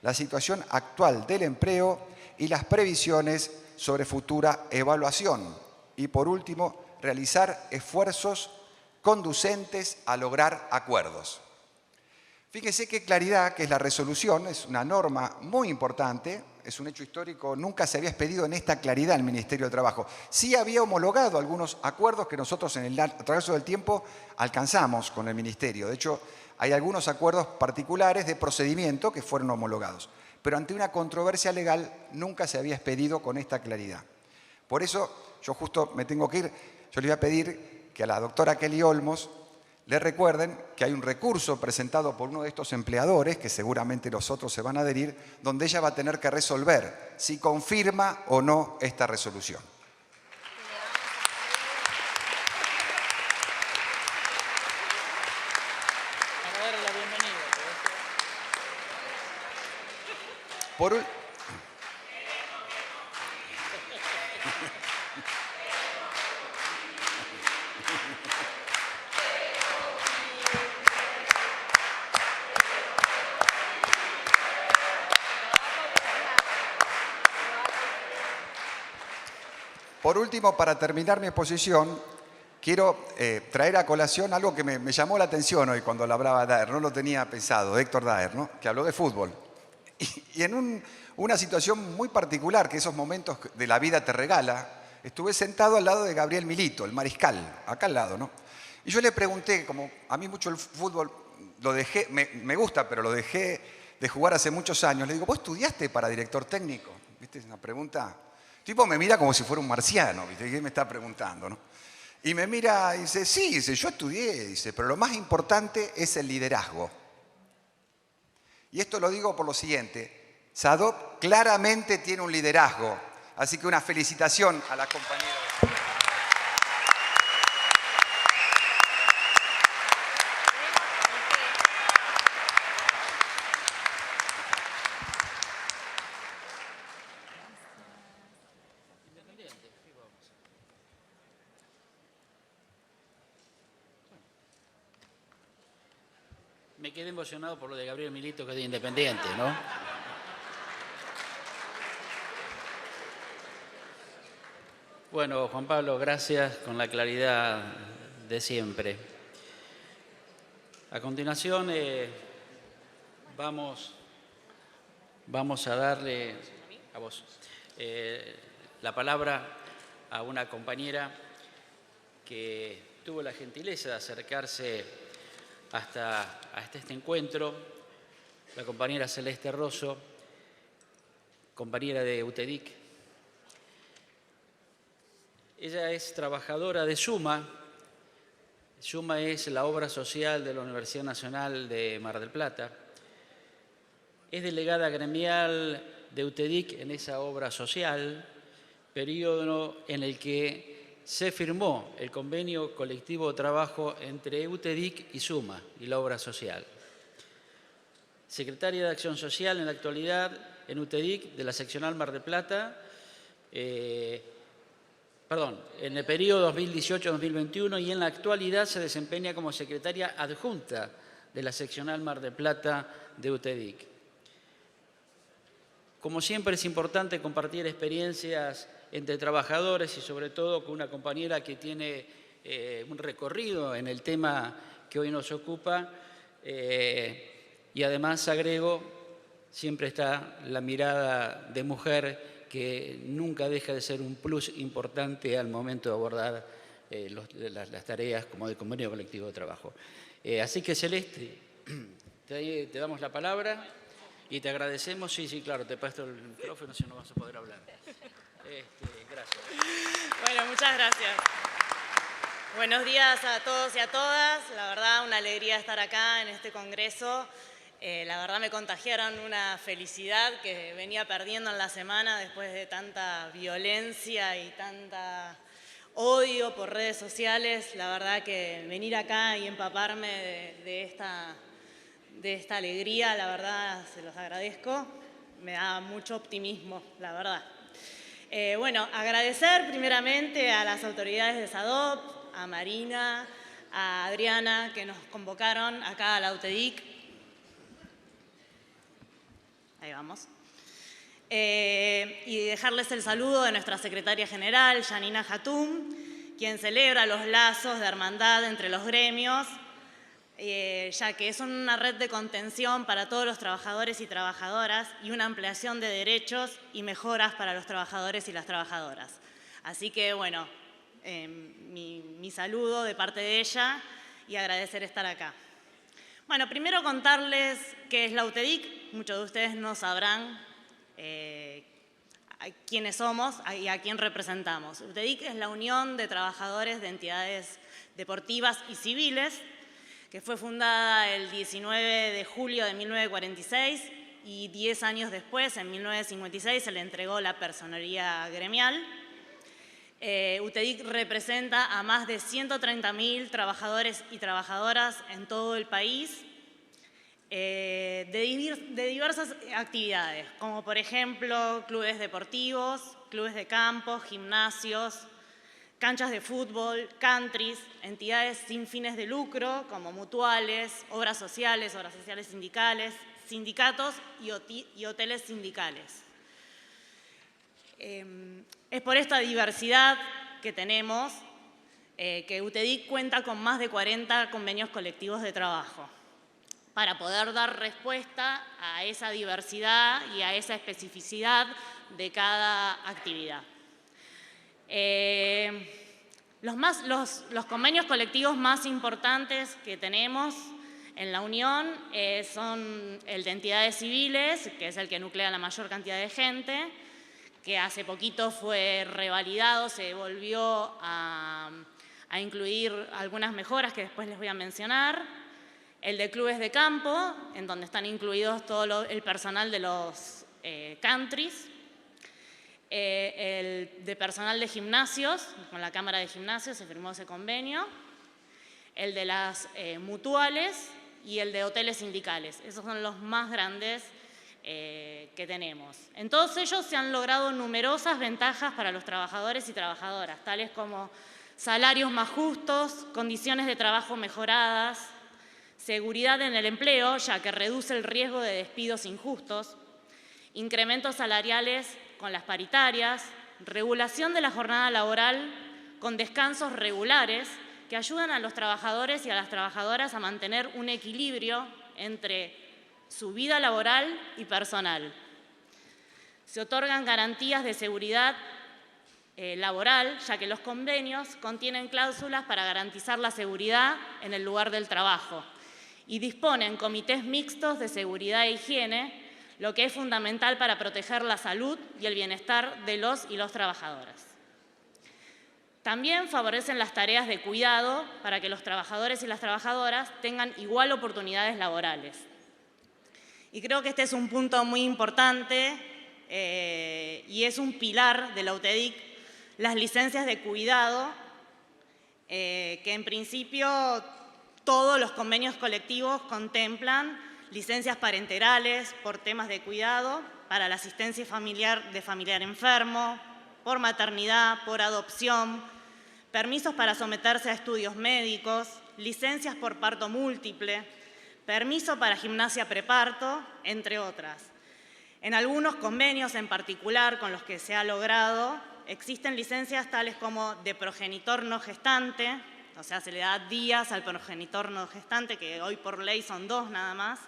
la situación actual del empleo y las previsiones sobre futura evaluación. Y por último, realizar esfuerzos conducentes a lograr acuerdos. Fíjese qué claridad, que es la resolución, es una norma muy importante, es un hecho histórico, nunca se había expedido en esta claridad el Ministerio de Trabajo. Sí había homologado algunos acuerdos que nosotros a través del tiempo alcanzamos con el Ministerio. De hecho, hay algunos acuerdos particulares de procedimiento que fueron homologados. Pero ante una controversia legal nunca se había expedido con esta claridad. Por eso, yo justo me tengo que ir, yo le voy a pedir que a la doctora Kelly Olmos le recuerden que hay un recurso presentado por uno de estos empleadores, que seguramente los otros se van a adherir, donde ella va a tener que resolver si confirma o no esta resolución. Para darle la bienvenida. Por último, para terminar mi exposición, quiero traer a colación algo que me llamó la atención hoy cuando lo hablaba Daer, no lo tenía pensado, Héctor Daer, ¿no? Que habló de fútbol. Y en una situación muy particular que esos momentos de la vida te regala, estuve sentado al lado de Gabriel Milito, el mariscal, acá al lado, ¿no? Y yo le pregunté, como a mí mucho el fútbol lo dejé, me gusta, pero lo dejé de jugar hace muchos años, le digo, ¿vos estudiaste para director técnico? ¿Viste? Es una pregunta. El tipo me mira como si fuera un marciano, ¿viste? ¿Qué me está preguntando, no? Y me mira y dice, sí, dice, yo estudié, dice, pero lo más importante es el liderazgo. Y esto lo digo por lo siguiente, SADOP claramente tiene un liderazgo, así que una felicitación a la compañera. Me quedé emocionado por lo de Gabriel Milito, que es de Independiente, ¿no? Bueno, Juan Pablo, gracias con la claridad de siempre. A continuación, vamos a darle a vos la palabra a una compañera que tuvo la gentileza de acercarse hasta este encuentro, la compañera Celeste Rosso, compañera de UTEDIC. Ella es trabajadora de SUMA. SUMA es la obra social de la Universidad Nacional de Mar del Plata. Es delegada gremial de UTEDIC en esa obra social, periodo en el que se firmó el convenio colectivo de trabajo entre UTEDIC y SUMA y la obra social. Secretaria de Acción Social en la actualidad en UTEDIC de la seccional Mar del Plata, en el periodo 2018-2021 y en la actualidad se desempeña como secretaria adjunta de la seccional Mar del Plata de UTEDIC. Como siempre es importante compartir experiencias entre trabajadores y sobre todo con una compañera que tiene un recorrido en el tema que hoy nos ocupa y además agrego, siempre está la mirada de mujer que nunca deja de ser un plus importante al momento de abordar las tareas como de convenio colectivo de trabajo. Así que Celeste, te damos la palabra y te agradecemos. Sí, claro, te paso el micrófono si no vas a poder hablar. Gracias. Bueno, muchas gracias. Buenos días a todos y a todas. La verdad, una alegría estar acá en este congreso. La verdad me contagiaron una felicidad que venía perdiendo en la semana después de tanta violencia y tanta odio por redes sociales. La verdad que venir acá y empaparme de esta alegría, la verdad se los agradezco. Me da mucho optimismo, la verdad. Bueno, agradecer primeramente a las autoridades de SADOP, a Marina, a Adriana, que nos convocaron acá a la UTEDIC. Ahí vamos. Y dejarles el saludo de nuestra secretaria general, Janina Hatum, quien celebra los lazos de hermandad entre los gremios ya que son una red de contención para todos los trabajadores y trabajadoras y una ampliación de derechos y mejoras para los trabajadores y las trabajadoras. Así que, bueno, mi saludo de parte de ella y agradecer estar acá. Bueno, primero contarles qué es la UTEDIC. Muchos de ustedes no sabrán quiénes somos y a quién representamos. UTEDIC es la Unión de Trabajadores de Entidades Deportivas y Civiles, que fue fundada el 19 de julio de 1946 y 10 años después, en 1956, se le entregó la personería gremial. UTEDIC representa a más de 130.000 trabajadores y trabajadoras en todo el país, de diversas actividades, como por ejemplo clubes deportivos, clubes de campo, gimnasios, canchas de fútbol, countries, entidades sin fines de lucro como mutuales, obras sociales sindicales, sindicatos y hoteles sindicales. Es por esta diversidad que tenemos que UTEDIC cuenta con más de 40 convenios colectivos de trabajo para poder dar respuesta a esa diversidad y a esa especificidad de cada actividad. Los convenios colectivos más importantes que tenemos en la Unión son el de entidades civiles, que es el que nuclea la mayor cantidad de gente, que hace poquito fue revalidado, se volvió a incluir algunas mejoras que después les voy a mencionar. El de clubes de campo, en donde están incluidos todo el personal de los countries. El de personal de gimnasios, con la Cámara de Gimnasios se firmó ese convenio, el de las mutuales y el de hoteles sindicales. Esos son los más grandes que tenemos. En todos ellos se han logrado numerosas ventajas para los trabajadores y trabajadoras, tales como salarios más justos, condiciones de trabajo mejoradas, seguridad en el empleo, ya que reduce el riesgo de despidos injustos, incrementos salariales con las paritarias, regulación de la jornada laboral con descansos regulares que ayudan a los trabajadores y a las trabajadoras a mantener un equilibrio entre su vida laboral y personal. Se otorgan garantías de seguridad laboral, ya que los convenios contienen cláusulas para garantizar la seguridad en el lugar del trabajo y disponen comités mixtos de seguridad e higiene, lo que es fundamental para proteger la salud y el bienestar de los y las trabajadoras. También favorecen las tareas de cuidado para que los trabajadores y las trabajadoras tengan igual oportunidades laborales. Y creo que este es un punto muy importante y es un pilar de la UTEDIC, las licencias de cuidado, que en principio todos los convenios colectivos contemplan licencias parenterales por temas de cuidado, para la asistencia familiar de familiar enfermo, por maternidad, por adopción, permisos para someterse a estudios médicos, licencias por parto múltiple, permiso para gimnasia preparto, entre otras. En algunos convenios en particular con los que se ha logrado, existen licencias tales como de progenitor no gestante, o sea, se le da días al progenitor no gestante, que hoy por ley son 2 nada más.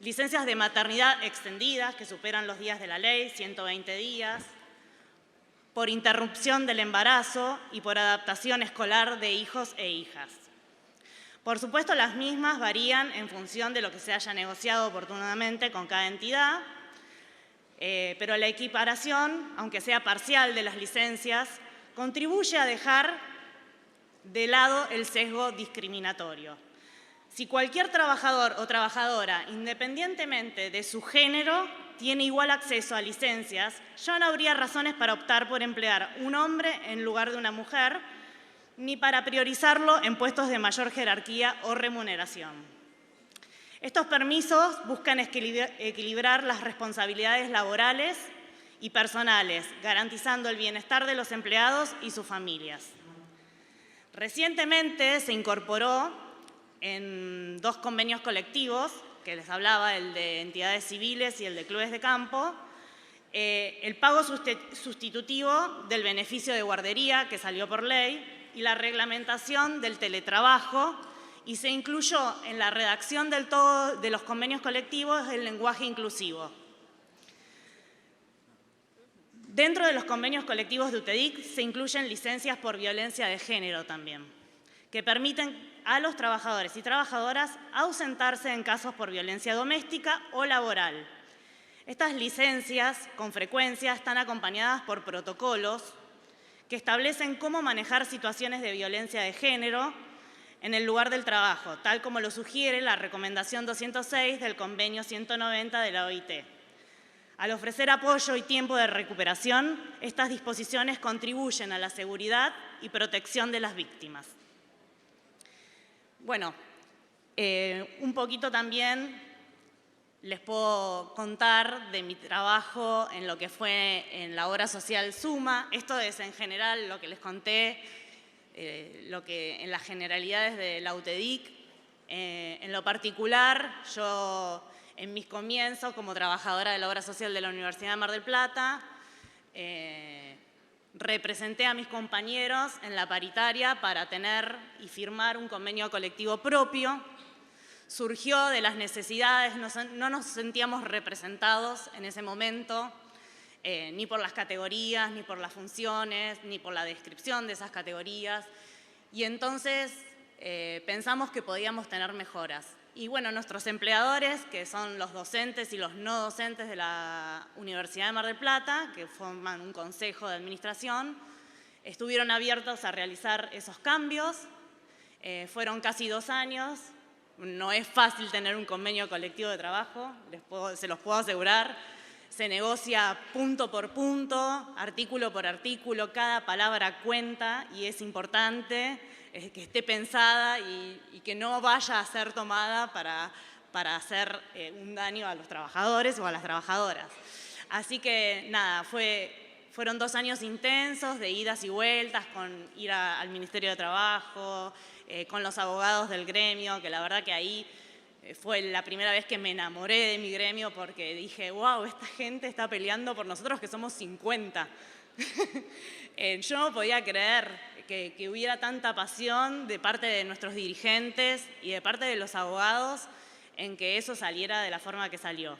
Licencias de maternidad extendidas, que superan los días de la ley, 120 días, por interrupción del embarazo y por adaptación escolar de hijos e hijas. Por supuesto, las mismas varían en función de lo que se haya negociado oportunamente con cada entidad, pero la equiparación, aunque sea parcial de las licencias, contribuye a dejar de lado el sesgo discriminatorio. Si cualquier trabajador o trabajadora, independientemente de su género, tiene igual acceso a licencias, ya no habría razones para optar por emplear un hombre en lugar de una mujer, ni para priorizarlo en puestos de mayor jerarquía o remuneración. Estos permisos buscan equilibrar las responsabilidades laborales y personales, garantizando el bienestar de los empleados y sus familias. Recientemente se incorporó en 2 convenios colectivos, que les hablaba, el de entidades civiles y el de clubes de campo, el pago sustitutivo del beneficio de guardería, que salió por ley, y la reglamentación del teletrabajo, y se incluyó en la redacción de los convenios colectivos el lenguaje inclusivo. Dentro de los convenios colectivos de UTEDIC se incluyen licencias por violencia de género también, que permiten a los trabajadores y trabajadoras ausentarse en casos por violencia doméstica o laboral. Estas licencias, con frecuencia, están acompañadas por protocolos que establecen cómo manejar situaciones de violencia de género en el lugar del trabajo, tal como lo sugiere la Recomendación 206 del Convenio 190 de la OIT. Al ofrecer apoyo y tiempo de recuperación, estas disposiciones contribuyen a la seguridad y protección de las víctimas. Bueno, un poquito también les puedo contar de mi trabajo en lo que fue en la obra social Suma. Esto es en general lo que les conté, en las generalidades de la UTEDIC. En lo particular, yo en mis comienzos como trabajadora de la obra social de la Universidad de Mar del Plata, representé a mis compañeros en la paritaria para tener y firmar un convenio colectivo propio. Surgió de las necesidades, no nos sentíamos representados en ese momento, ni por las categorías, ni por las funciones, ni por la descripción de esas categorías. Y entonces pensamos que podíamos tener mejoras. Y bueno, nuestros empleadores, que son los docentes y los no docentes de la Universidad de Mar del Plata, que forman un consejo de administración, estuvieron abiertos a realizar esos cambios. Fueron casi 2 años. No es fácil tener un convenio colectivo de trabajo, se los puedo asegurar. Se negocia punto por punto, artículo por artículo, cada palabra cuenta y es importante que esté pensada y que no vaya a ser tomada para hacer un daño a los trabajadores o a las trabajadoras. Así que nada, fueron 2 años intensos de idas y vueltas, con ir al Ministerio de Trabajo, con los abogados del gremio, que la verdad que ahí fue la primera vez que me enamoré de mi gremio porque dije, wow, esta gente está peleando por nosotros que somos 50. Yo no podía creer que hubiera tanta pasión de parte de nuestros dirigentes y de parte de los abogados en que eso saliera de la forma que salió.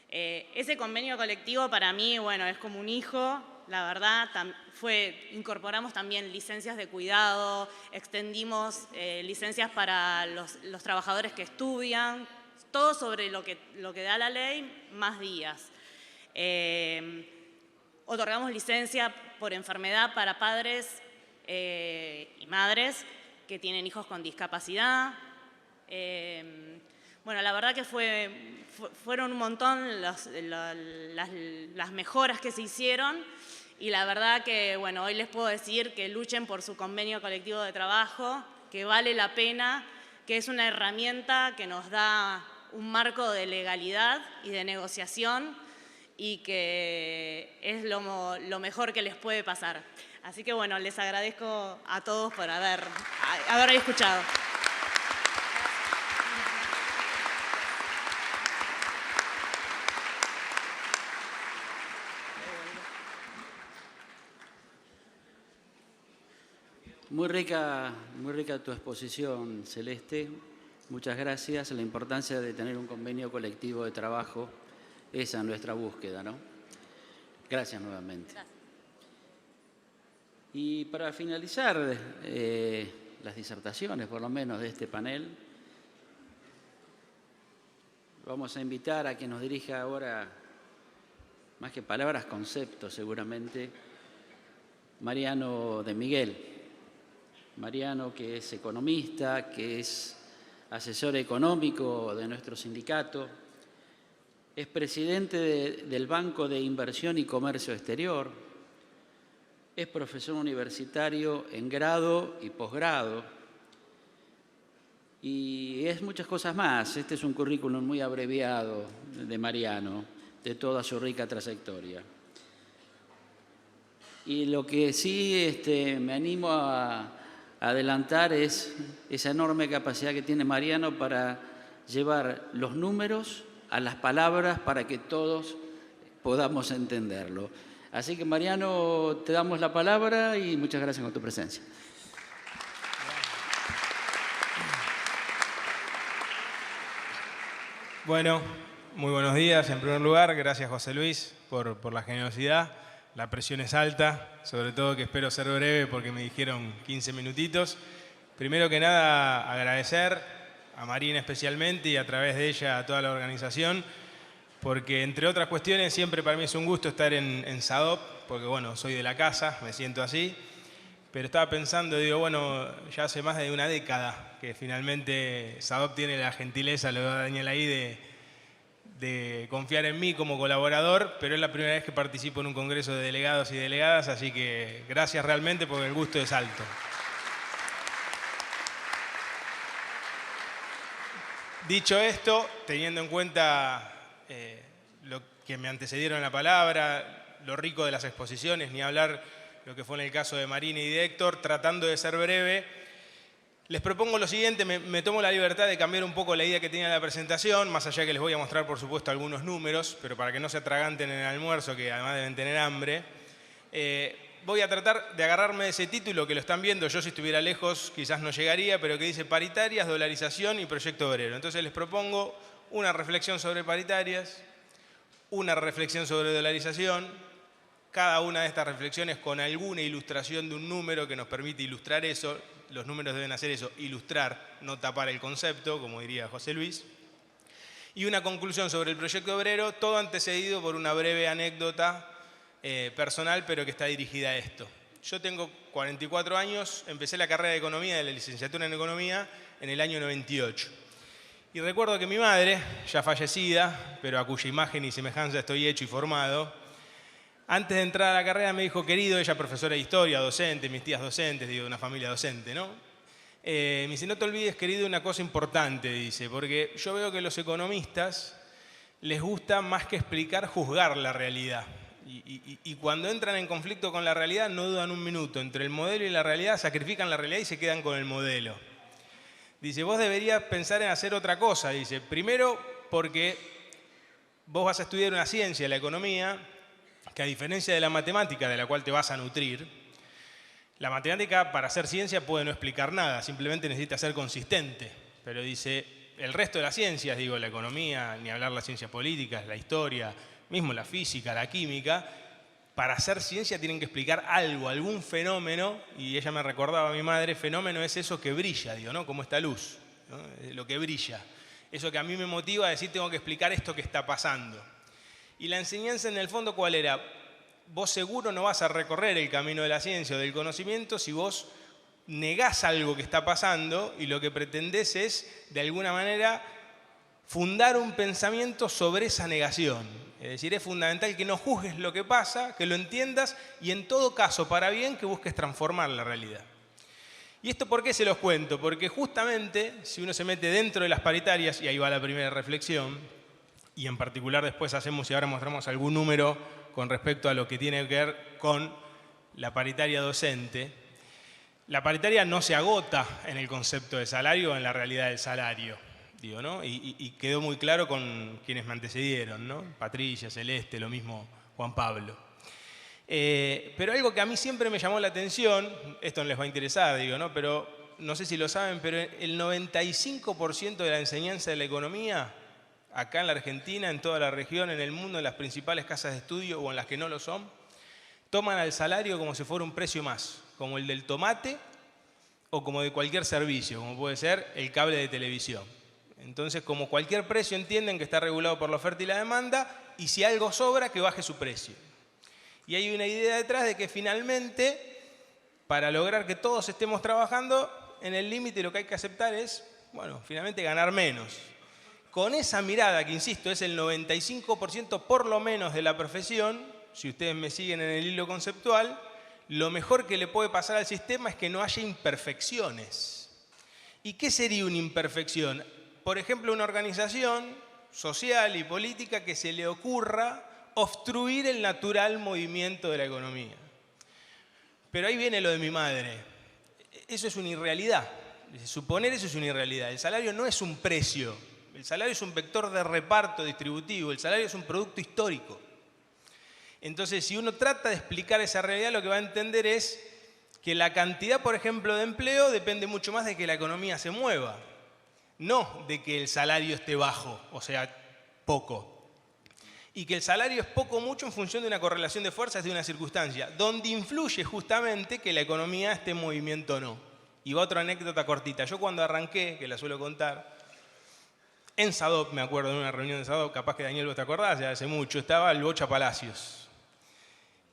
Ese convenio colectivo para mí, bueno, es como un hijo. La verdad, incorporamos también licencias de cuidado, extendimos licencias para los trabajadores que estudian, todo sobre lo que da la ley, más días. Otorgamos licencia por enfermedad para padres y madres que tienen hijos con discapacidad. Bueno, la verdad que fueron un montón las mejoras que se hicieron y la verdad que, bueno, hoy les puedo decir que luchen por su convenio colectivo de trabajo, que vale la pena, que es una herramienta que nos da un marco de legalidad y de negociación y que es lo mejor que les puede pasar. Así que, bueno, les agradezco a todos por haber escuchado. Muy rica tu exposición, Celeste. Muchas gracias. La importancia de tener un convenio colectivo de trabajo, esa es nuestra búsqueda, ¿no? Gracias nuevamente. Gracias. Y para finalizar las disertaciones, por lo menos de este panel, vamos a invitar a que nos dirija ahora, más que palabras, conceptos seguramente, Mariano de Miguel. Mariano, que es economista, que es asesor económico de nuestro sindicato, es presidente del Banco de Inversión y Comercio Exterior, es profesor universitario en grado y posgrado, y es muchas cosas más. Este es un currículum muy abreviado de Mariano, de toda su rica trayectoria. Y lo que sí me animo a adelantar es esa enorme capacidad que tiene Mariano para llevar los números a las palabras para que todos podamos entenderlo. Así que, Mariano, te damos la palabra y muchas gracias por tu presencia. Bueno, muy buenos días. En primer lugar, gracias José Luis por la generosidad. La presión es alta, sobre todo que espero ser breve porque me dijeron 15 minutitos. Primero que nada, agradecer a Marina especialmente y a través de ella a toda la organización, porque entre otras cuestiones siempre para mí es un gusto estar en SADOP, porque bueno, soy de la casa, me siento así, pero estaba pensando, digo, bueno, ya hace más de una década que finalmente SADOP tiene la gentileza, lo da Daniel ahí, de confiar en mí como colaborador, pero es la primera vez que participo en un congreso de delegados y delegadas, así que gracias realmente porque el gusto es alto. Dicho esto, teniendo en cuenta lo que me antecedieron en la palabra, lo rico de las exposiciones, ni hablar lo que fue en el caso de Marina y de Héctor, tratando de ser breve, les propongo lo siguiente, me tomo la libertad de cambiar un poco la idea que tenía la presentación, más allá que les voy a mostrar, por supuesto, algunos números, pero para que no se atraganten en el almuerzo, que además deben tener hambre, voy a tratar de agarrarme de ese título que lo están viendo, yo si estuviera lejos quizás no llegaría, pero que dice paritarias, dolarización y proyecto obrero. Entonces les propongo una reflexión sobre paritarias, una reflexión sobre dolarización, cada una de estas reflexiones con alguna ilustración de un número que nos permite ilustrar eso. Los números deben hacer eso, ilustrar, no tapar el concepto, como diría José Luis. Y una conclusión sobre el proyecto obrero, todo antecedido por una breve anécdota personal, pero que está dirigida a esto. Yo tengo 44 años, empecé la carrera de Economía, de la licenciatura en Economía, en el año 98. Y recuerdo que mi madre, ya fallecida, pero a cuya imagen y semejanza estoy hecho y formado, antes de entrar a la carrera me dijo, querido, ella profesora de historia, docente, mis tías docentes, digo, de una familia docente, ¿no? Me dice, no te olvides, querido, una cosa importante, dice, porque yo veo que a los economistas les gusta más que explicar, juzgar la realidad. Y cuando entran en conflicto con la realidad no dudan un minuto. Entre el modelo y la realidad sacrifican la realidad y se quedan con el modelo. Dice, vos deberías pensar en hacer otra cosa. Dice, primero porque vos vas a estudiar una ciencia, la economía, que a diferencia de la matemática de la cual te vas a nutrir, la matemática para hacer ciencia puede no explicar nada, simplemente necesita ser consistente. Pero dice, el resto de las ciencias, digo, la economía, ni hablar las ciencias políticas, la historia, mismo la física, la química, para hacer ciencia tienen que explicar algo, algún fenómeno, y ella me recordaba a mi madre, fenómeno es eso que brilla, digo, ¿no? Como esta luz, ¿no? Lo que brilla. Eso que a mí me motiva a decir, tengo que explicar esto que está pasando. Y la enseñanza en el fondo, ¿cuál era? Vos seguro no vas a recorrer el camino de la ciencia o del conocimiento si vos negás algo que está pasando y lo que pretendés es, de alguna manera, fundar un pensamiento sobre esa negación. Es decir, es fundamental que no juzgues lo que pasa, que lo entiendas y en todo caso, para bien, que busques transformar la realidad. ¿Y esto por qué se los cuento? Porque justamente, si uno se mete dentro de las paritarias, y ahí va la primera reflexión, y en particular después hacemos y ahora mostramos algún número con respecto a lo que tiene que ver con la paritaria docente, la paritaria no se agota en el concepto de salario o en la realidad del salario. Digo, ¿no? Y quedó muy claro con quienes me antecedieron, ¿no? Patricia, Celeste, lo mismo Juan Pablo. Pero algo que a mí siempre me llamó la atención, esto no les va a interesar, digo, ¿no? Pero no sé si lo saben, pero el 95% de la enseñanza de la economía, acá en la Argentina, en toda la región, en el mundo, en las principales casas de estudio o en las que no lo son, toman al salario como si fuera un precio más, como el del tomate o como de cualquier servicio, como puede ser el cable de televisión. Entonces, como cualquier precio, entienden que está regulado por la oferta y la demanda, y si algo sobra, que baje su precio. Y hay una idea detrás de que finalmente, para lograr que todos estemos trabajando, en el límite lo que hay que aceptar es, bueno, finalmente ganar menos. Con esa mirada, que insisto, es el 95% por lo menos de la profesión, si ustedes me siguen en el hilo conceptual, lo mejor que le puede pasar al sistema es que no haya imperfecciones. ¿Y qué sería una imperfección? Por ejemplo, una organización social y política que se le ocurra obstruir el natural movimiento de la economía. Pero ahí viene lo de mi madre. Eso es una irrealidad. Suponer eso es una irrealidad. El salario no es un precio. El salario es un vector de reparto distributivo. El salario es un producto histórico. Entonces, si uno trata de explicar esa realidad, lo que va a entender es que la cantidad, por ejemplo, de empleo depende mucho más de que la economía se mueva. no de que el salario esté bajo, o sea, poco. Y que el salario es poco o mucho en función de una correlación de fuerzas de una circunstancia, donde influye justamente que la economía esté en movimiento o no. Y va otra anécdota cortita. Yo cuando arranqué, que la suelo contar, en SADOP, me acuerdo, en una reunión de SADOP, capaz que Daniel vos te acordás, ya hace mucho, estaba el Bocha Palacios.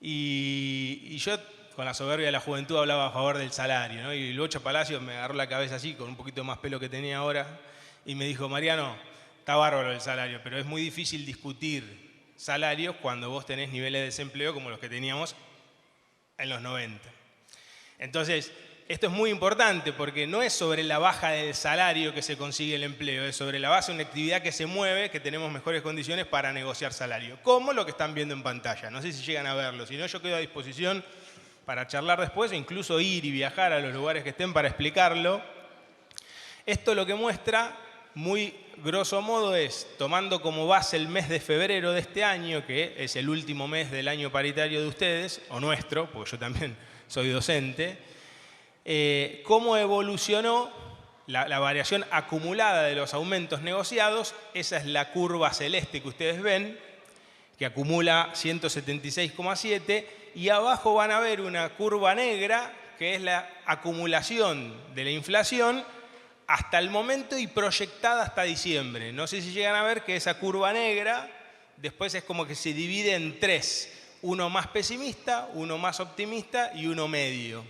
Y yo, con la soberbia de la juventud, hablaba a favor del salario, ¿no? Y el Bocha Palacios me agarró la cabeza así, con un poquito más pelo que tenía ahora, y me dijo, Mariano, está bárbaro el salario, pero es muy difícil discutir salarios cuando vos tenés niveles de desempleo como los que teníamos en los 90. Entonces, esto es muy importante porque no es sobre la baja del salario que se consigue el empleo, es sobre la base de una actividad que se mueve, que tenemos mejores condiciones para negociar salario, como lo que están viendo en pantalla. No sé si llegan a verlo, si no yo quedo a disposición para charlar después e incluso ir y viajar a los lugares que estén para explicarlo. Esto lo que muestra, muy grosso modo, es, tomando como base el mes de febrero de este año, que es el último mes del año paritario de ustedes, o nuestro, porque yo también soy docente, cómo evolucionó la variación acumulada de los aumentos negociados. Esa es la curva celeste que ustedes ven, que acumula 176,7, y abajo van a ver una curva negra, que es la acumulación de la inflación hasta el momento y proyectada hasta diciembre. No sé si llegan a ver que esa curva negra después es como que se divide en tres. Uno más pesimista, uno más optimista y uno medio.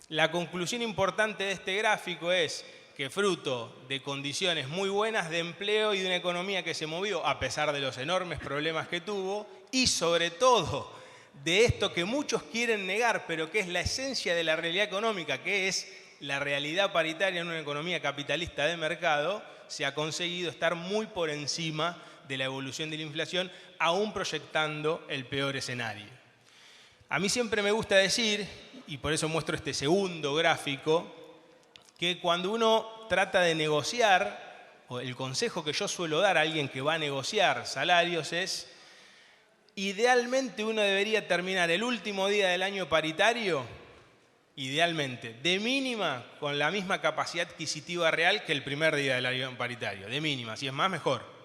La conclusión importante de este gráfico es que fruto de condiciones muy buenas de empleo y de una economía que se movió a pesar de los enormes problemas que tuvo, y sobre todo de esto que muchos quieren negar, pero que es la esencia de la realidad económica, que es la realidad paritaria en una economía capitalista de mercado, se ha conseguido estar muy por encima de la evolución de la inflación, aún proyectando el peor escenario. A mí siempre me gusta decir, y por eso muestro este segundo gráfico, que cuando uno trata de negociar, o el consejo que yo suelo dar a alguien que va a negociar salarios es, idealmente uno debería terminar el último día del año paritario, idealmente, de mínima, con la misma capacidad adquisitiva real que el primer día del año paritario, de mínima, si es más, mejor.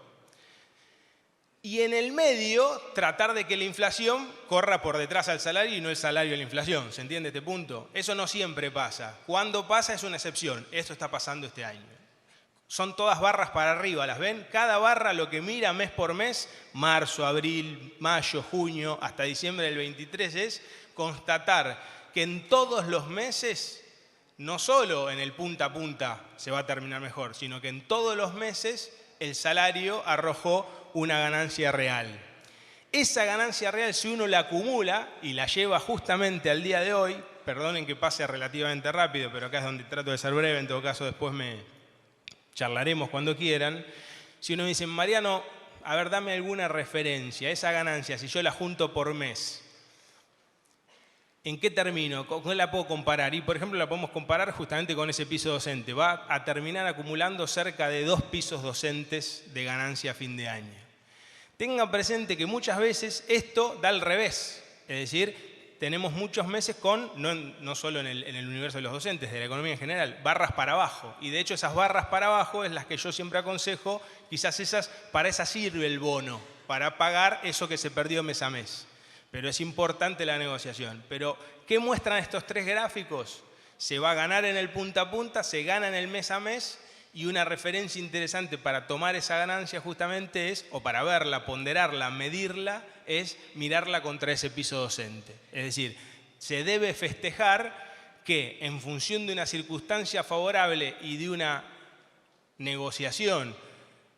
Y en el medio, tratar de que la inflación corra por detrás al salario y no el salario a la inflación. ¿Se entiende este punto? Eso no siempre pasa. Cuando pasa es una excepción. Esto está pasando este año. Son todas barras para arriba, ¿las ven? Cada barra lo que mira mes por mes, marzo, abril, mayo, junio, hasta diciembre del 23, es constatar que en todos los meses, no solo en el punta a punta se va a terminar mejor, sino que en todos los meses el salario arrojó una ganancia real. Esa ganancia real, si uno la acumula y la lleva justamente al día de hoy, perdonen que pase relativamente rápido, pero acá es donde trato de ser breve, en todo caso después me charlaremos cuando quieran. Si uno dice, Mariano, a ver, dame alguna referencia, esa ganancia, si yo la junto por mes, ¿en qué termino? ¿Con qué la puedo comparar? Y, por ejemplo, la podemos comparar justamente con ese piso docente. Va a terminar acumulando cerca de 2 pisos docentes de ganancia a fin de año. Tengan presente que muchas veces esto da al revés. Es decir, tenemos muchos meses con, no solo en el universo de los docentes, de la economía en general, barras para abajo. Y, de hecho, esas barras para abajo es las que yo siempre aconsejo. Quizás para esas sirve el bono, para pagar eso que se perdió mes a mes. Pero es importante la negociación. Pero, ¿qué muestran estos 3 gráficos? Se va a ganar en el punta a punta, se gana en el mes a mes, y una referencia interesante para tomar esa ganancia justamente es, o para verla, ponderarla, medirla, es mirarla contra ese piso docente. Es decir, se debe festejar que en función de una circunstancia favorable y de una negociación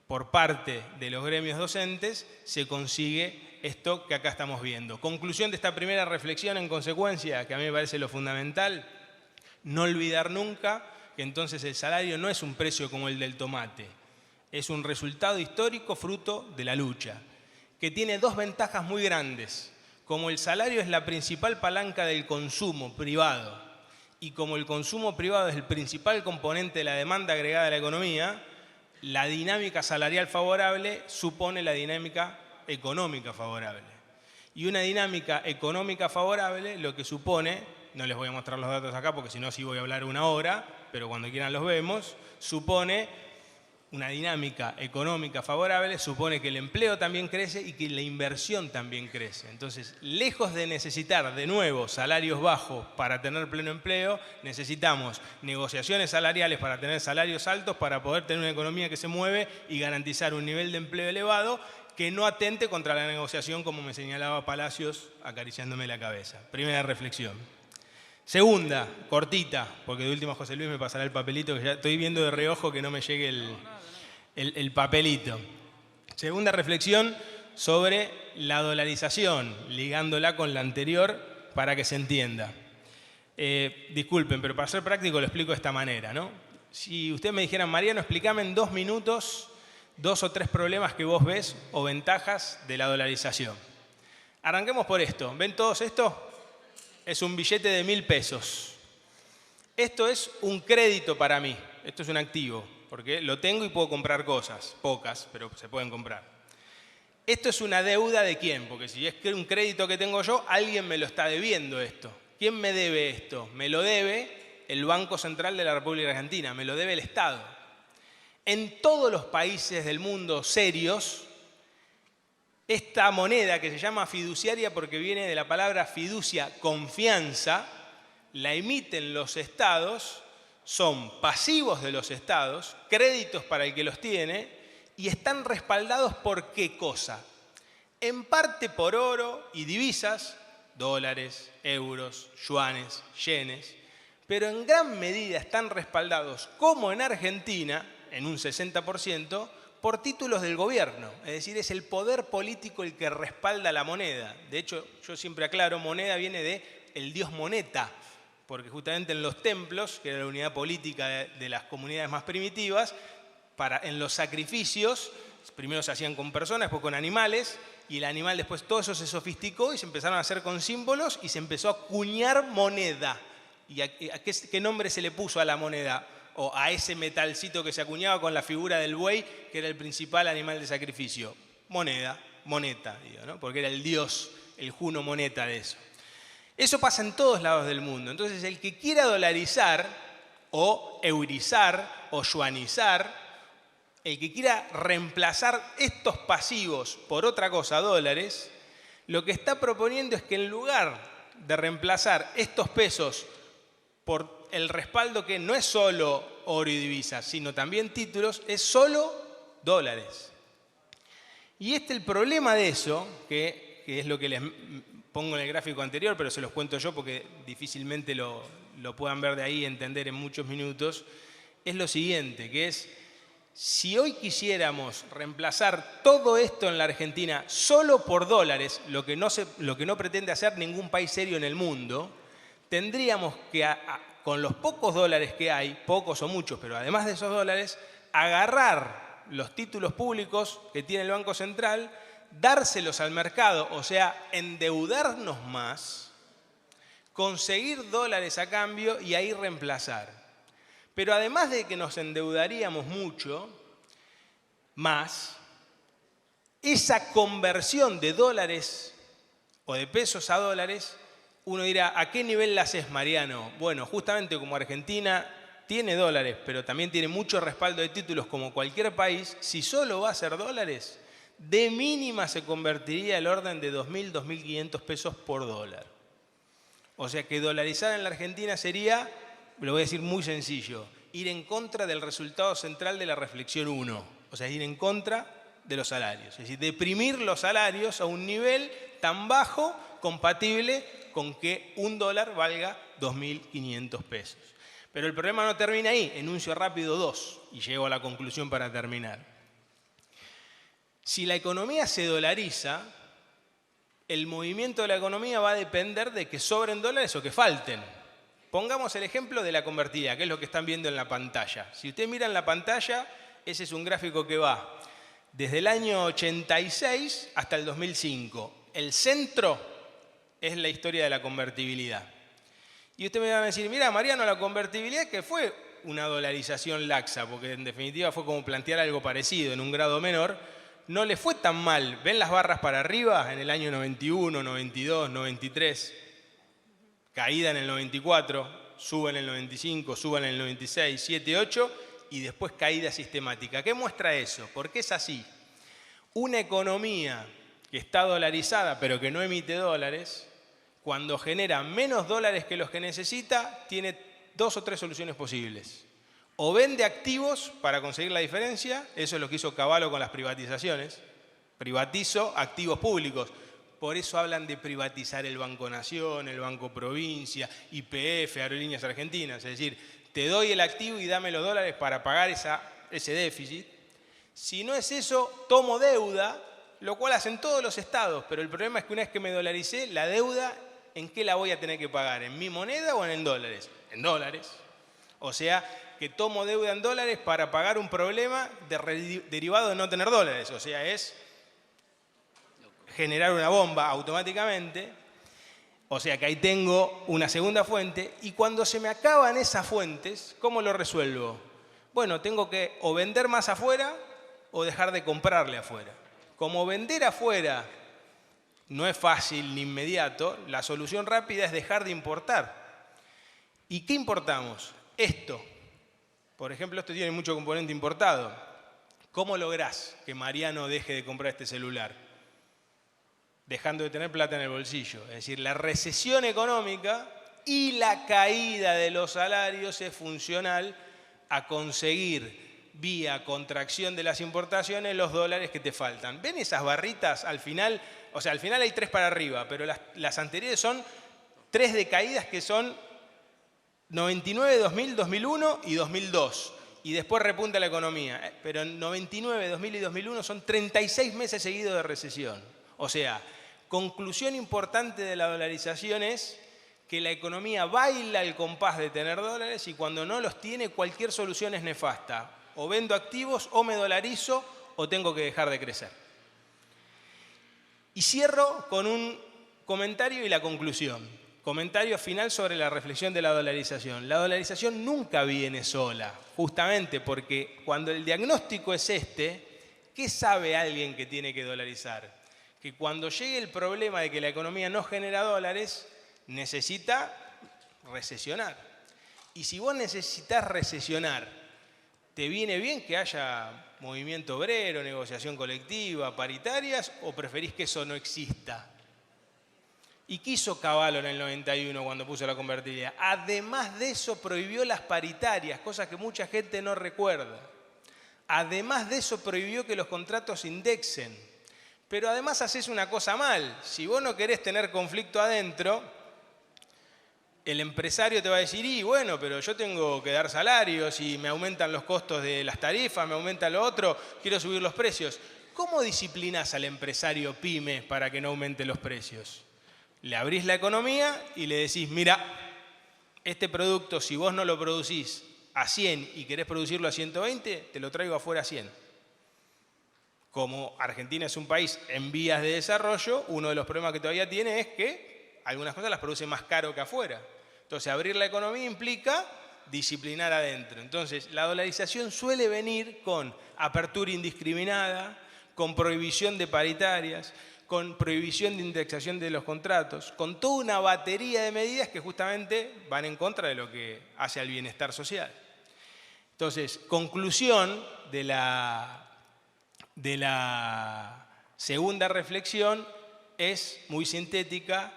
por parte de los gremios docentes, se consigue esto que acá estamos viendo. Conclusión de esta primera reflexión, en consecuencia, que a mí me parece lo fundamental, no olvidar nunca que entonces el salario no es un precio como el del tomate, es un resultado histórico fruto de la lucha, que tiene 2 ventajas muy grandes. Como el salario es la principal palanca del consumo privado, y como el consumo privado es el principal componente de la demanda agregada a la economía, la dinámica salarial favorable supone la dinámica económica favorable. Y una dinámica económica favorable lo que supone, no les voy a mostrar los datos acá porque si no sí voy a hablar 1 hora, pero cuando quieran los vemos, supone una dinámica económica favorable supone que el empleo también crece y que la inversión también crece. Entonces, lejos de necesitar de nuevo salarios bajos para tener pleno empleo, necesitamos negociaciones salariales para tener salarios altos para poder tener una economía que se mueve y garantizar un nivel de empleo elevado que no atente contra la negociación, como me señalaba Palacios acariciándome la cabeza. Primera reflexión. Segunda, cortita, porque de última José Luis me pasará el papelito, que ya estoy viendo de reojo que no me llegue el papelito. Segunda reflexión sobre la dolarización, ligándola con la anterior para que se entienda. Disculpen, pero para ser práctico lo explico de esta manera, ¿no? Si ustedes me dijeran, Mariano, explícame en 2 minutos 2 o 3 problemas que vos ves o ventajas de la dolarización. Arranquemos por esto. ¿Ven todos esto? Es un billete de 1000 pesos. Esto es un crédito para mí. Esto es un activo, porque lo tengo y puedo comprar cosas. Pocas, pero se pueden comprar. Esto es una deuda de quién, porque si es un crédito que tengo yo, alguien me lo está debiendo esto. ¿Quién me debe esto? Me lo debe el Banco Central de la República Argentina, me lo debe el Estado. En todos los países del mundo serios, esta moneda que se llama fiduciaria porque viene de la palabra fiducia, confianza, la emiten los estados, son pasivos de los estados, créditos para el que los tiene y están respaldados por ¿qué cosa? En parte por oro y divisas, dólares, euros, yuanes, yenes, pero en gran medida están respaldados, como en Argentina, en un 60%, por títulos del gobierno, es decir, es el poder político el que respalda la moneda. De hecho, yo siempre aclaro, moneda viene de el dios moneta, porque justamente en los templos, que era la unidad política de las comunidades más primitivas, en los sacrificios, primero se hacían con personas, después con animales, y el animal después todo eso se sofisticó y se empezaron a hacer con símbolos y se empezó a acuñar moneda. ¿Y a qué nombre se le puso a la moneda? O a ese metalcito que se acuñaba con la figura del buey, que era el principal animal de sacrificio. Moneda, moneta, digo, ¿no? Porque era el dios, el juno moneta de eso. Eso pasa en todos lados del mundo. Entonces, el que quiera dolarizar, o eurizar, o yuanizar, el que quiera reemplazar estos pasivos por otra cosa, dólares, lo que está proponiendo es que en lugar de reemplazar estos pesos por el respaldo que no es solo oro y divisas, sino también títulos, es solo dólares. Y el problema de eso, que es lo que les pongo en el gráfico anterior, pero se los cuento yo porque difícilmente lo puedan ver de ahí y entender en muchos minutos, es lo siguiente, que es, si hoy quisiéramos reemplazar todo esto en la Argentina solo por dólares, lo que no pretende hacer ningún país serio en el mundo, tendríamos que, con los pocos dólares que hay, pocos o muchos, pero además de esos dólares, agarrar los títulos públicos que tiene el Banco Central, dárselos al mercado, o sea, endeudarnos más, conseguir dólares a cambio y ahí reemplazar. Pero además de que nos endeudaríamos mucho más, esa conversión de dólares o de pesos a dólares, uno dirá, ¿a qué nivel la haces, Mariano? Bueno, justamente como Argentina tiene dólares, pero también tiene mucho respaldo de títulos como cualquier país, si solo va a ser dólares, de mínima se convertiría el orden de 2.000, 2.500 pesos por dólar. O sea que dolarizar en la Argentina sería, lo voy a decir muy sencillo, ir en contra del resultado central de la reflexión 1. O sea, ir en contra de los salarios. Es decir, deprimir los salarios a un nivel tan bajo, compatible con que un dólar valga 2.500 pesos. Pero el problema no termina ahí. Enuncio rápido 2 y llego a la conclusión para terminar. Si la economía se dolariza, el movimiento de la economía va a depender de que sobren dólares o que falten. Pongamos el ejemplo de la convertibilidad, que es lo que están viendo en la pantalla. Si ustedes miran la pantalla, ese es un gráfico que va desde el año 86 hasta el 2005. El centro es la historia de la convertibilidad. Y ustedes me van a decir, mira, Mariano, la convertibilidad que fue una dolarización laxa, porque en definitiva fue como plantear algo parecido en un grado menor, no le fue tan mal. ¿Ven las barras para arriba en el año 91, 92, 93? Caída en el 94, suben en el 95, suben en el 96, 7, 8 y después caída sistemática. ¿Qué muestra eso? ¿Por qué es así? Una economía que está dolarizada pero que no emite dólares, cuando genera menos dólares que los que necesita, tiene 2 o 3 soluciones posibles. O vende activos para conseguir la diferencia, eso es lo que hizo Cavallo con las privatizaciones. Privatizo activos públicos. Por eso hablan de privatizar el Banco Nación, el Banco Provincia, YPF, Aerolíneas Argentinas. Es decir, te doy el activo y dame los dólares para pagar ese déficit. Si no es eso, tomo deuda, lo cual hacen todos los estados. Pero el problema es que una vez que me dolaricé, la deuda, ¿en qué la voy a tener que pagar? ¿En mi moneda o en dólares? En dólares. O sea, que tomo deuda en dólares para pagar un problema derivado de no tener dólares. O sea, es generar una bomba automáticamente. O sea, que ahí tengo una segunda fuente. Y cuando se me acaban esas fuentes, ¿cómo lo resuelvo? Bueno, tengo que o vender más afuera o dejar de comprarle afuera. Como vender afuera no es fácil ni inmediato, la solución rápida es dejar de importar. ¿Y qué importamos? Esto. Por ejemplo, esto tiene mucho componente importado. ¿Cómo lográs que Mariano deje de comprar este celular? Dejando de tener plata en el bolsillo. Es decir, la recesión económica y la caída de los salarios es funcional a conseguir, vía contracción de las importaciones, los dólares que te faltan. ¿Ven esas barritas al final? O sea, al final hay 3 para arriba, pero las anteriores son 3 de caídas que son 99, 2000, 2001 y 2002. Y después repunta la economía. Pero en 99, 2000 y 2001 son 36 meses seguidos de recesión. O sea, conclusión importante de la dolarización es que la economía baila al compás de tener dólares y cuando no los tiene, cualquier solución es nefasta. O vendo activos, o me dolarizo, o tengo que dejar de crecer. Y cierro con un comentario y la conclusión. Comentario final sobre la reflexión de la dolarización. La dolarización nunca viene sola, justamente porque cuando el diagnóstico es ¿qué sabe alguien que tiene que dolarizar? Que cuando llegue el problema de que la economía no genera dólares, necesita recesionar. Y si vos necesitas recesionar, ¿te viene bien que haya movimiento obrero, negociación colectiva, paritarias, o preferís que eso no exista? ¿Y qué hizo Cavallo en el 91 cuando puso la convertibilidad? Además de eso prohibió las paritarias, cosa que mucha gente no recuerda. Además de eso prohibió que los contratos indexen. Pero además haces una cosa mal. Si vos no querés tener conflicto adentro, el empresario te va a decir, y bueno, pero yo tengo que dar salarios y me aumentan los costos de las tarifas, me aumenta lo otro, quiero subir los precios. ¿Cómo disciplinás al empresario pyme para que no aumente los precios? Le abrís la economía y le decís, mira, este producto, si vos no lo producís a 100 y querés producirlo a 120, te lo traigo afuera a 100. Como Argentina es un país en vías de desarrollo, uno de los problemas que todavía tiene es que algunas cosas las produce más caro que afuera. Entonces, abrir la economía implica disciplinar adentro. Entonces, la dolarización suele venir con apertura indiscriminada, con prohibición de paritarias, con prohibición de indexación de los contratos, con toda una batería de medidas que justamente van en contra de lo que hace al bienestar social. Entonces, conclusión de la segunda reflexión es muy sintética.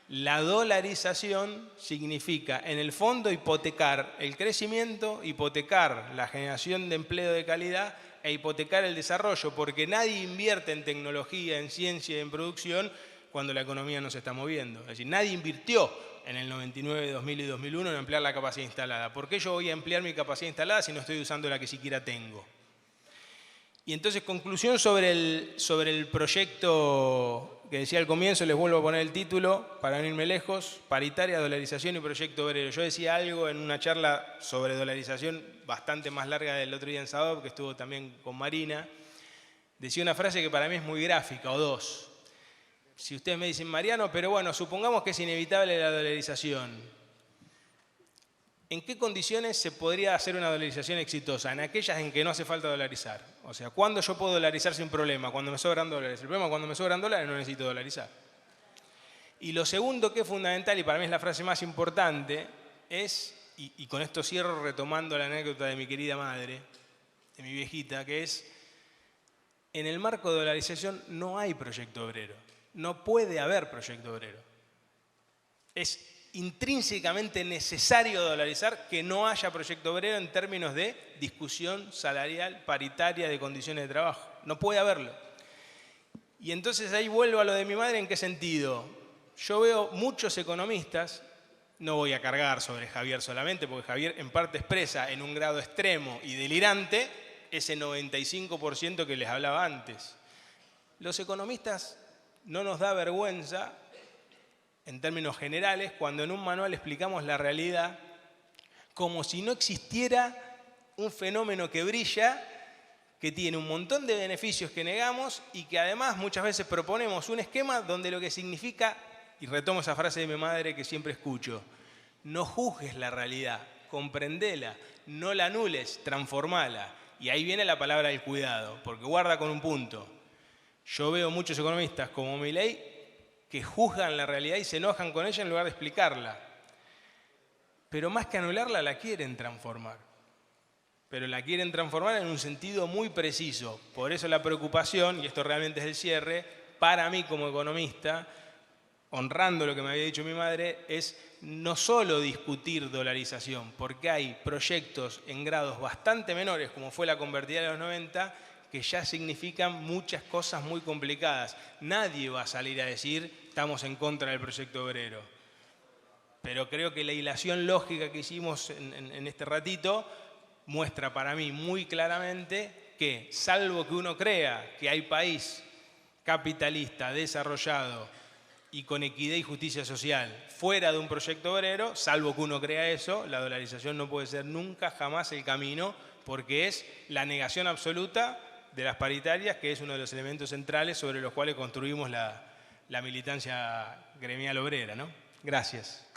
La dolarización significa, en el fondo, hipotecar el crecimiento, hipotecar la generación de empleo de calidad e hipotecar el desarrollo, porque nadie invierte en tecnología, en ciencia y en producción cuando la economía no se está moviendo. Es decir, nadie invirtió en el 99, 2000 y 2001 en emplear la capacidad instalada. ¿Por qué yo voy a emplear mi capacidad instalada si no estoy usando la que siquiera tengo? Y entonces, conclusión sobre el proyecto que decía al comienzo, les vuelvo a poner el título para no irme lejos: paritaria, dolarización y proyecto obrero. Yo decía algo en una charla sobre dolarización bastante más larga del otro día en SADOP, que estuvo también con Marina. Decía una frase que para mí es muy gráfica, o dos. Si ustedes me dicen, Mariano, pero bueno, supongamos que es inevitable la dolarización. ¿En qué condiciones se podría hacer una dolarización exitosa? En aquellas en que no hace falta dolarizar. O sea, ¿cuándo yo puedo dolarizar sin problema? Cuando me sobran dólares. El problema es cuando me sobran dólares no necesito dolarizar. Y lo segundo que es fundamental, y para mí es la frase más importante, es y con esto cierro retomando la anécdota de mi querida madre, de mi viejita, que es, en el marco de dolarización no hay proyecto obrero, no puede haber proyecto obrero. Es intrínsecamente necesario dolarizar que no haya proyecto obrero en términos de discusión salarial paritaria de condiciones de trabajo. No puede haberlo. Y entonces ahí vuelvo a lo de mi madre, ¿en qué sentido? Yo veo muchos economistas, no voy a cargar sobre Javier solamente, porque Javier en parte expresa en un grado extremo y delirante ese 95% que les hablaba antes. Los economistas no nos da vergüenza, en términos generales, cuando en un manual explicamos la realidad como si no existiera un fenómeno que brilla, que tiene un montón de beneficios que negamos y que además muchas veces proponemos un esquema donde lo que significa, y retomo esa frase de mi madre que siempre escucho, no juzgues la realidad, comprendela, no la anules, transformala. Y ahí viene la palabra del cuidado, porque guarda con un punto. Yo veo muchos economistas como Milei que juzgan la realidad y se enojan con ella en lugar de explicarla. Pero más que anularla, la quieren transformar. Pero la quieren transformar en un sentido muy preciso. Por eso la preocupación, y esto realmente es el cierre, para mí como economista, honrando lo que me había dicho mi madre, es no solo discutir dolarización, porque hay proyectos en grados bastante menores, como fue la convertida de los 90, que ya significan muchas cosas muy complicadas. Nadie va a salir a decir, estamos en contra del proyecto obrero. Pero creo que la hilación lógica que hicimos en este ratito muestra para mí muy claramente que, salvo que uno crea que hay país capitalista, desarrollado y con equidad y justicia social fuera de un proyecto obrero, salvo que uno crea eso, la dolarización no puede ser nunca, jamás el camino, porque es la negación absoluta de las paritarias, que es uno de los elementos centrales sobre los cuales construimos la militancia gremial obrera, ¿no? Gracias.